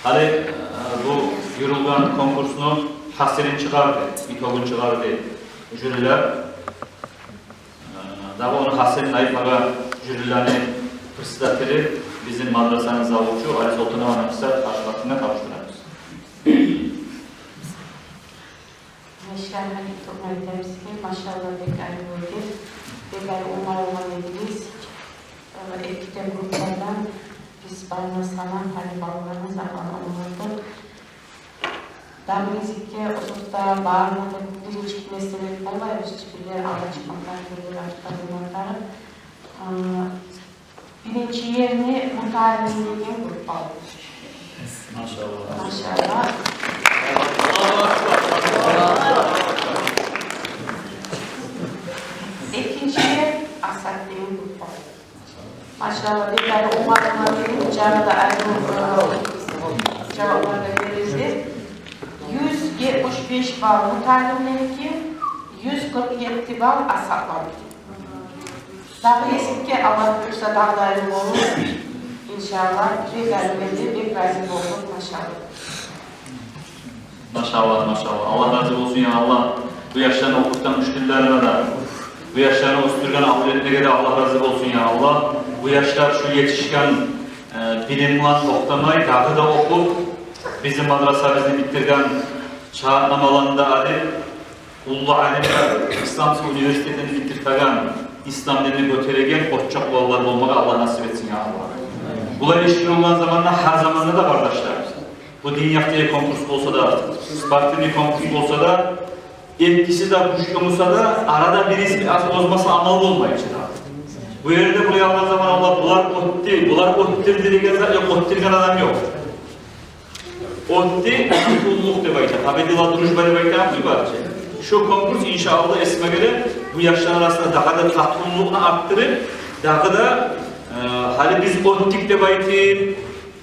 Hali bu yürülgen konkursunun hasilini çıkardı, itogun çıkardı jüriler. Daha onun hasilini ayıplaga jürilerini fırsatları bizim madrasanın zavucu Ali Sultan Anamız'a karşılaştığına kavuşturarız. Meşgalhani tutmayı temsil, maşallah bekar bölge, bekar umar ediniz. Ekipte gruplardan biz bana sana hani bağlarına zaman olmadı. Damrizik'e oturtta bağırmadı birinci mesele olay biz çıkıyor araştırmalar geliyor araştırmalar. Birinci yerini muhtarlığındaki grup aldı. Maşallah. Maşallah. İkinci yer Asatlı'nın grup aldı. Maşallah bir tane umarım cevabı ayrı cevaplarda verildi. 175 bal muhtarlığındaki 147 bal Asatlı'ndaki. Daha eski Allah buyursa dağlarım olur. İnşallah bir galibiyeti bir razı olur maşallah. Maşallah maşallah. Allah razı olsun ya Allah. Bu yaşlarını okutan müşküllerine de, bu yaşlarını üstürgen ahiretine de Allah razı olsun ya Allah. Bu yaşlar şu yetişken bilimle okutamayı daha da okup bizim madrasamızı bitirgen çağatnamalarında alim, Ulu alimler, İslam Üniversitesi'ni bitirten, İslam dilini götüregen koçak oğullar olmalı Allah nasip etsin ya Allah. Bunlar ilişkin olan zamanlar her zamanda da kardeşler. Bu dünyada konkurs olsa da, Sparta bir konkurs olsa da, etkisi de kuşkumsa da arada birisi az bozması amalı olmayacak. Bu yerde buraya alan zaman Allah bular ottir dediğinizde yok ottirgen adam yok. Otti, kulluk de bayta. Abedillah duruş bari bayta bu var. Şu konkurs inşallah esme göre bu yaşlar arasında daha da tatluluğunu arttırıp daha da hali biz ottik de bayti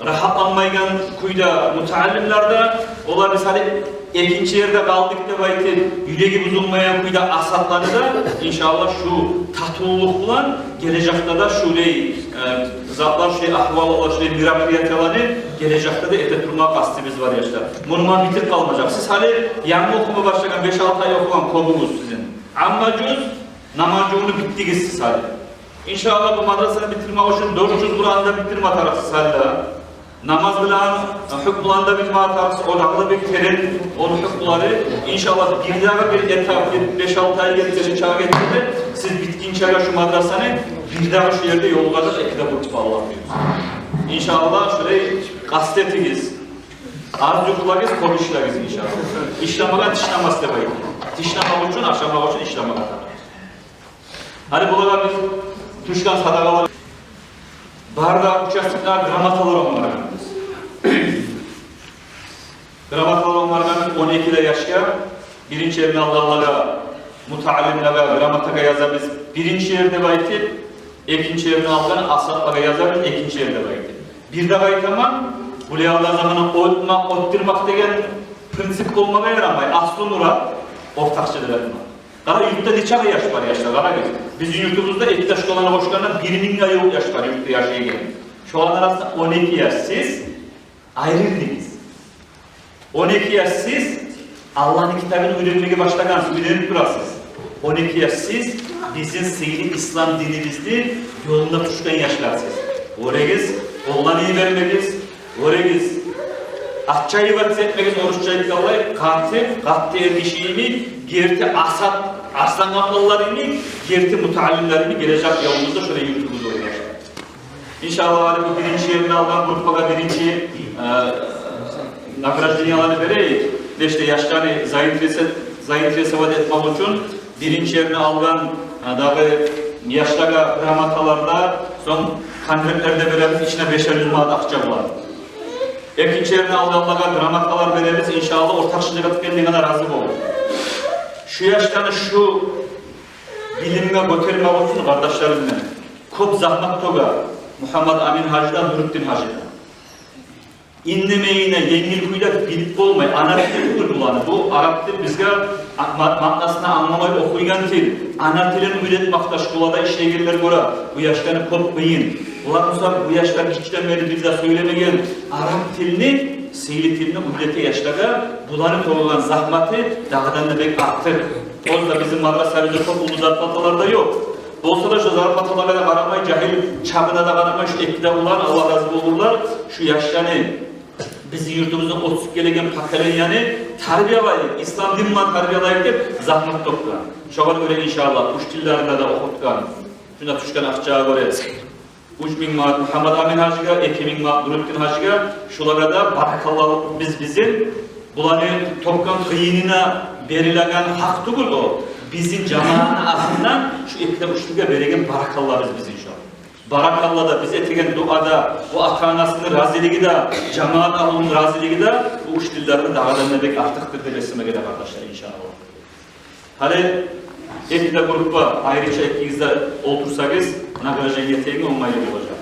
rahatlanmaygan kuyda mutaallimlerde olar biz hali ikinci yerde kaldık da bayti yüreği bozulmayan kuyda asatları da inşallah şu tatlılıkla gelecekte de şöyle zatlar şöyle ahval olan şöyle mirakliyatlarını gelecekte de ete turma kastımız var yaşlar. Bununla bitir kalmayacak. Siz hali yanma okuma başlayan 5-6 ay okuyan kodunuz sizin. Amma cüz namacını bittiniz siz hali. İnşallah bu madrasını bitirmek için 400 Kur'an'da bitirme tarafsız halde. Namaz bilen, hükmülanda bilme tarafsız, odaklı bir terin, onun hükmüleri inşallah bir daha bir etap, 5-6 ay getirir, çağa getirir. Siz bitkin çağa şu madrasanı bir daha şu yerde yol kadar ekide kurtup Allah diyoruz. İnşallah şöyle kastetiniz, arzukularınız, konuşlarınız inşallah. İşlemeye dişlemez de bayım. Dişlemek için, aşamak için işlemeye kadar. Hani bunlara biz Tuşkan sadakalar barda uçastıklar gramatalar onlara. Gramatalar onlara 12'de yaşka birinci yerine Allah'lara mutaallimlere gramataka yazarız. Birinci yerde bayti, ikinci yerine Allah'ın asatlara yazarız, ikinci yerde bayti. Bir de bayti ama buraya Allah zamanı ottirmak degen prinsip olmaya yaramayı. Aslı nura ortakçılarına. Kara yurtta neçe yaş var yaşlar, kara göz. Bizim yurtumuzda iki taş kolana hoşlarına 1000 ay yaş var yurtta yaşayken. Şu an arasında 12 yaş siz ayrıldınız. 12 yaş siz Allah'ın kitabını öğrenmeye başladınız, öğrenip durasınız. 12 yaş siz bizim seyri İslam dinimizni yolunda tutuşkan yaşlarsınız. Orayız, oğlan iyi vermeliyiz, orayız. Akçayı etmeliyiz, oruççayı kallayıp, katı erişiğini, gerti aslan kaplılarını, gerti mutaallimlerini gelecek yolumuzda şöyle yurtumuzda oynayacak. İnşallah bu birinci yerini alan gruplara birinci nagraj dünyalarını vereyim. Ve işte yaşlarını zayıf resevat etmek için birinci yerini alan yaşlara gramatalarda son kandreplerde veririz, içine 500 manat akça bular. İkinci yerini Allah'a gramatalar veririz, inşallah ortak şirket kendine razı olur. Şu yaşlarını şu bilimle götürmek için kardeşlerimle çok zahmet toga Muhammed Amin Hacı'dan Nuruddin Hacı'dan. İnlemeyine, yengil kuyla bilip olmay, ana dil bulanı. Bu Arap dil bizge manasını anlamayı okuygan dil. Ana dilini üretmekte şkolada işe gelirler göre bu yaşlarını çok beyin. Ulanımızda bu yaşlar hiçten beri bizde söylemeyen Arap dilini, Seyli dilini ümmete yaşlara bulanıp olan zahmeti dağdan da bek arttır. O da bizim madrasalarda çok ulu zarfatalarda yok. Olsa da şu zarfatalara karamay, cahil çağına da karamay, şu ekide olan Allah razı olurlar. Şu yaşlarını bizi yurtumuzda 30 gelegen pakelen yani tarbiyalayıp, İslam dinine tarbiyalayıp deyip zahmet toplar. Şoğal öyle inşallah, uç dillerinde de okutkan. Şuna tuşkan akçağa göre. 3000 manat Muhammed Amin Hacı'ga, 2000 manat Nurettin Hacı'ga, şulara da barakallahu bizim bulanı topkan kıyınına verilen hak değil o. Bizim cemaatın aslından şu ekide uçluğa verilen barakallah biz inşallah. Barakallah da bize etken duada, bu ata-anasının raziliği de, cemaat ahının raziliği de bu uç dillerde dağdan nebek artıktır tebessüme göre kardeşler inşallah. Hadi ekide grupa ayrıca ekinizde otursanız, nagaraja yeteğini olmayı olacak.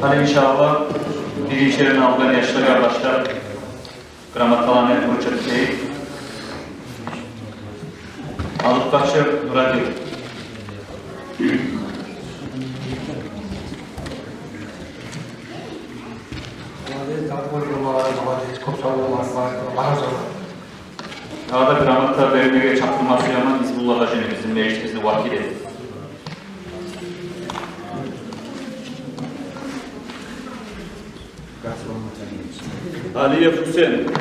Hadi inşallah birinci yerini aldığı yaşlı kardeşler gramatalarını uçurtmayı alıp kaçıp durabilir. Arada gramata verilmeye çaktırması yaman Hizbullah Hacı'nı bizim meclisimizde vakil edin. Aliye Hüseyin.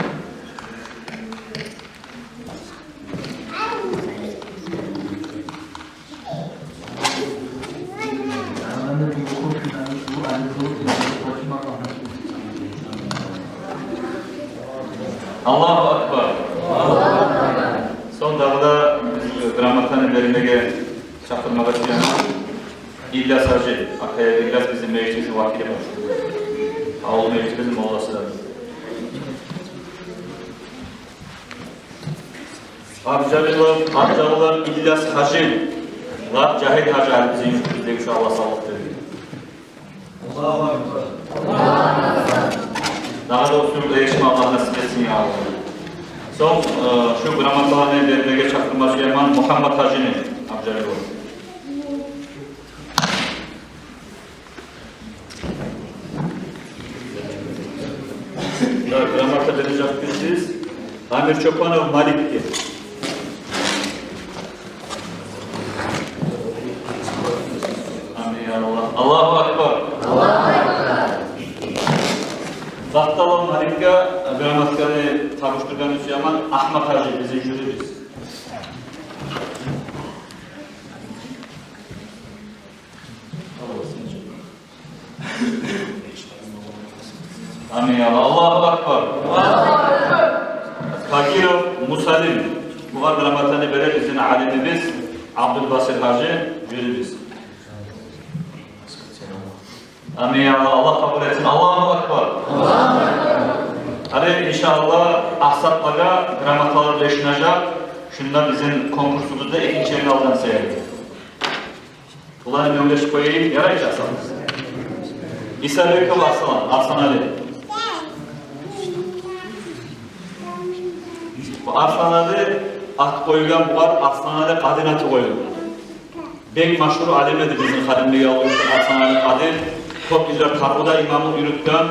Allahu Akbar. Son dağda gramatan verilmeye çaktırmaya başlayan İlyas Hacı, Akaya İlyas bizim meclisimizde vakil edin. Ağol meclisimizin moğlasıdır. Amcalılar İlyas Hacı, Cahil Hacı bizim yüzümüzde inşallah sağlık veriyor. Allah'a emanet. Daha da oturup değişim Allah nasip etsin ya Allah. Son şu gramatalarını vermeye çaktırması yaman Muhammed Hacı'nın amcalığı olur. Gramata verecek birisiz. Amir Çopanov Malik'ti. Amin ya Allah. Allahu Akbar. Allahu Akbar. Zattalov Malik'ga gramatları tanıştırgan Hüsyaman Ahmet Hacı bizim jürimiz. Amin ya Allah. Allahu Akbar. Kakirov Musalim. Bu var gramatını verir bizim alimimiz Abdülbasir Hacı jürimiz. Amin ya Allah. Allah kabul etsin. Allahu Akbar. Allahu Akbar. Hadi inşallah ahsatlara gramatalar leşinacak. Şundan bizim konkursumuzda ikinci yerini aldan seyredin. Ulan ömleş koyayım, yarayacağız. İsa Büyükov Arslan Ali. Bu Arslan Ali at koyulan bu var, Arslan Ali Kadın atı koyulan. Bek maşhur alemedi bizim kadimliğe oluştu Arslan Ali Kadın. Çok güzel Karbuda imamı yürütten,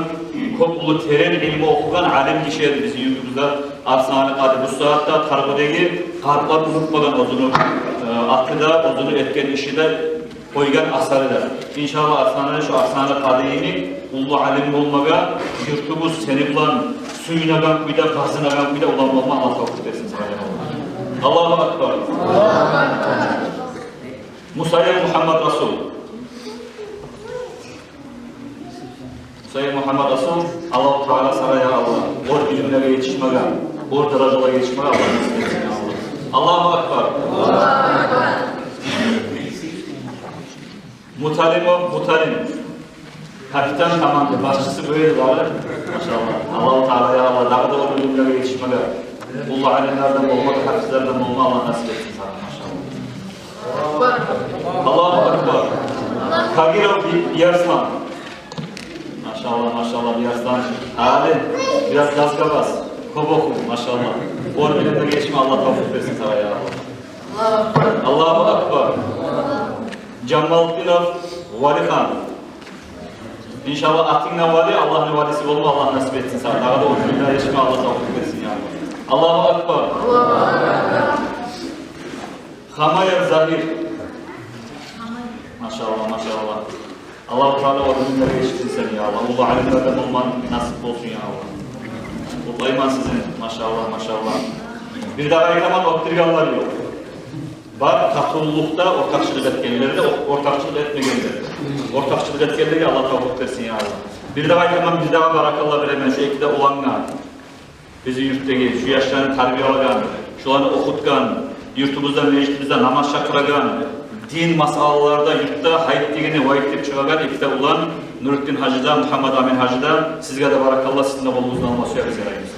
çok ulu teren ilmi okuyan alem kişiydi bizim yüzümüzde. Arslan Ali bu saatte Karbuda'yı Karbular unutmadan ozunu atıda, ozunu etken işi de koygan asarıdır. İnşallah Arslan Ali şu Arslan Ali Kadın'ı ulu alem olmaga, yurtumuz seni bulan, suyuna ben kuyda, gazına ben kuyda olan olma Allah tavuk versin sana. Allahu Akbar. Musa'ya Muhammed Resul. Sayın Muhammed Resul, Allah-u Teala sana ya Allah, o bilimlere yetişmeye, o dereceye yetişmeye Allah nasip etsin ya Allah. Allahu Ekber. Allahu Ekber. Mutalim. Kapitan komandı, başçısı böyle var. Maşallah. Allah-u Teala ya Allah, daha da o bilimlere yetişmeye, bu alimlerden olmak, hafizlerden olmak Allah nasip etsin sana maşallah. Allahu Ekber. Kagirov Biyarslan. Maşallah Biyarslan. Abi biraz gaz kabas. Koboku maşallah. O bilimde geçme Allah tavuk versin sana ya Allah. Allahu Ekber. Cemalettinov Valihan. İnşallah atinle vali Allah'ın valisi olma Allah nasip etsin sana. Daha da o bilimde geçme Allah tavuk versin ya Allah. Allahu Ekber. Hamayer Zahir. Maşallah. Allah-u Teala o bölümlere geçsin seni ya Allah. Allah alimlerden olman nasip olsun ya Allah. Allah iman sizin. Maşallah. Bir daha ayıklaman optirganlar yok. Var katılılıkta ortakçılık etkenleri de ortakçılık etmeyenler. Ortakçılık etkenleri Allah tavuk versin ya Allah. Bir daha ayıklaman bir daha barakallah veremen şu ekide olanlar. Bizi yurttaki şu yaşlarını terbiye alagan, şularını okutgan, yurtumuzda meclisimizde namaz şakıragan, din masalalarda yurtta hayit degeni vayitip çıkagan ekide olan Nurettin Hacı'da, Muhammed Amin Hacı'da sizge de barakallah sizinle kolunuzdan Allah suya biz yarayımız.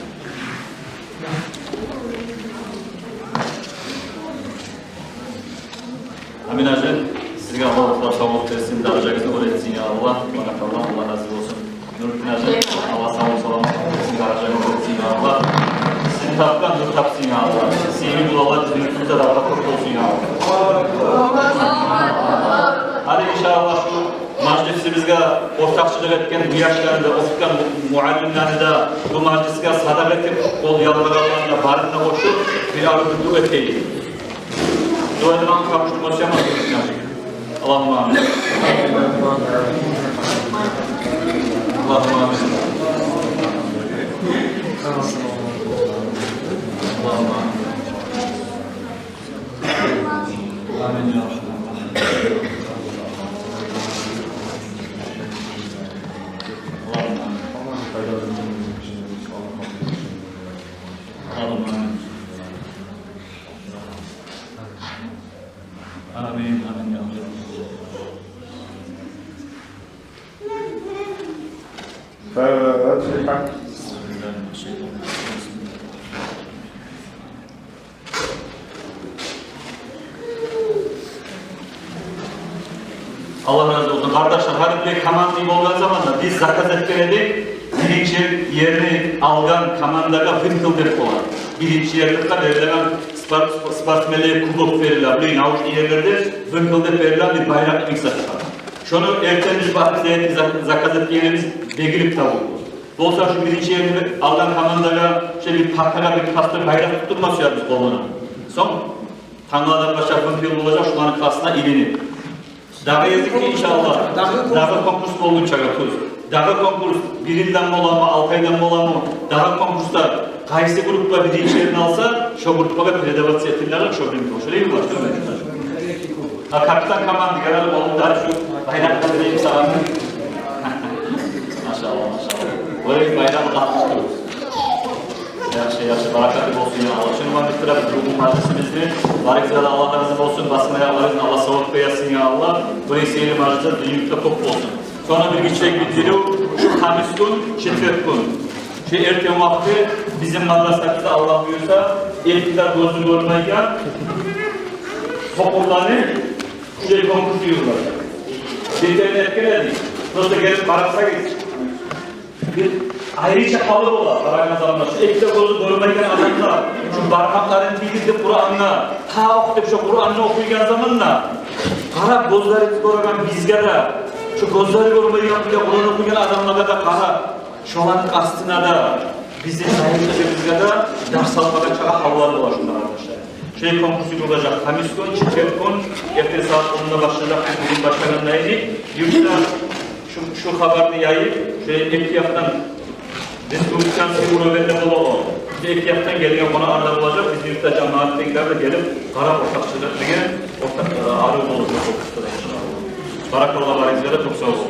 Amin Hacı, sizge Allah sağlık versin, daracağınızı bol etsin ya Allah. Barakallah, Allah razı olsun. Nurettin Hacı, Allah sağlık versin, daracağınızı bol etsin ya Allah. Sizin taraftan nur tapsın ya Allah. Sevgi bulallah, bizim yurtumuzda da Allah korku olsun ya Allah. Hadi inşallah şu majlisimizge ortakçılık etken bu yaşlarında okutkan muallimlerini de bu majlisge sadak etip bol yalvarlarlarına barına koşup bir arı dua eteyim. Dua edemem kavuşturması yapmaz. Allahümme amin. Allahümme amin. Amin ya Rabbi. Amin ya Rabbi. Fatiha. Allah razı olsun. Kardeşler hadi bir komandayı olan zamanda biz zakat etkiledik. Birinci yerini algan komandaga fınkıldık olan. Birinci yerlikte verilen sportmeliğe kulüp verilen bir navuş yerlerde fınkıldık verilen bir bayrak miksak var. Şunu erteniz bahsede zakat etkilerimiz begirip tavuğu. Olsa şu birinci yerini algan komandaga bir parkara bir kastır bayrak tutturması ya biz koluna. Son Tanrı'dan başka fınkıl olacak şuların kastına ilinip. Dağı yazık ki inşallah, dağı konkurs olduğu çagatuz. Dağı konkurs birinden mi olan mı, 6 aydan mı olan mı, dağı konkursta kaysi grupla birinci yerini alsa, şu grupla predavat setinlerle şu birinci olsa değil mi var? Kapitan komandı, genel olumlar şu bayraqda vereyim sana. Maşallah. Böyle bir bayrağı atmıştırız. Yaxşı, barakatli olsun ya Allah. Şunu var bitirip ruhun majlisimizni, barikzada Allah razı olsun, basmaya Allah'ın Allah savuk koyasın ya Allah. Burayı seyir majlisimiz büyükte top olsun. Sonra bir geçecek bitiriyor, şu kamis gün, çetvek gün. Şu erken vakti bizim madrasamızda Allah buyursa, erkekler gözünü görmeyken, toplumlarını konkurs diyorlar. Birilerini etkiledik. Sonra gelip baraksa geçtik. Ayrıca kalı ola, parayla zamanlar. Şu ekte kolu görmeyken adamlar, şu barmakların bildirdi Kur'an'la, ta okuyup şu Kur'an'la okuyken zamanla, kara gözleri görmeyken bizge de, şu gözleri görmeyken bile Kur'an okuyken adamlara da kara, şu an kastına da, bizim sayımızda bizge de, ders almaya çağa havaları var şunlar arkadaşlar. Konkursu olacak, Hamis gün, çiftlik gün, erken saat 10'da başlayacak, bugün başkanın neyini, yurtta şu haberini yayıp, iki yaktan Respublikan Siguröbel'de olalım. İki yaktan geliyor, bana arada olacak, biz yurtta cemaatlikler de gelip, kara ortakçılık diye, ortak arı olacak. Barakallah var, izlere çok sağ olun.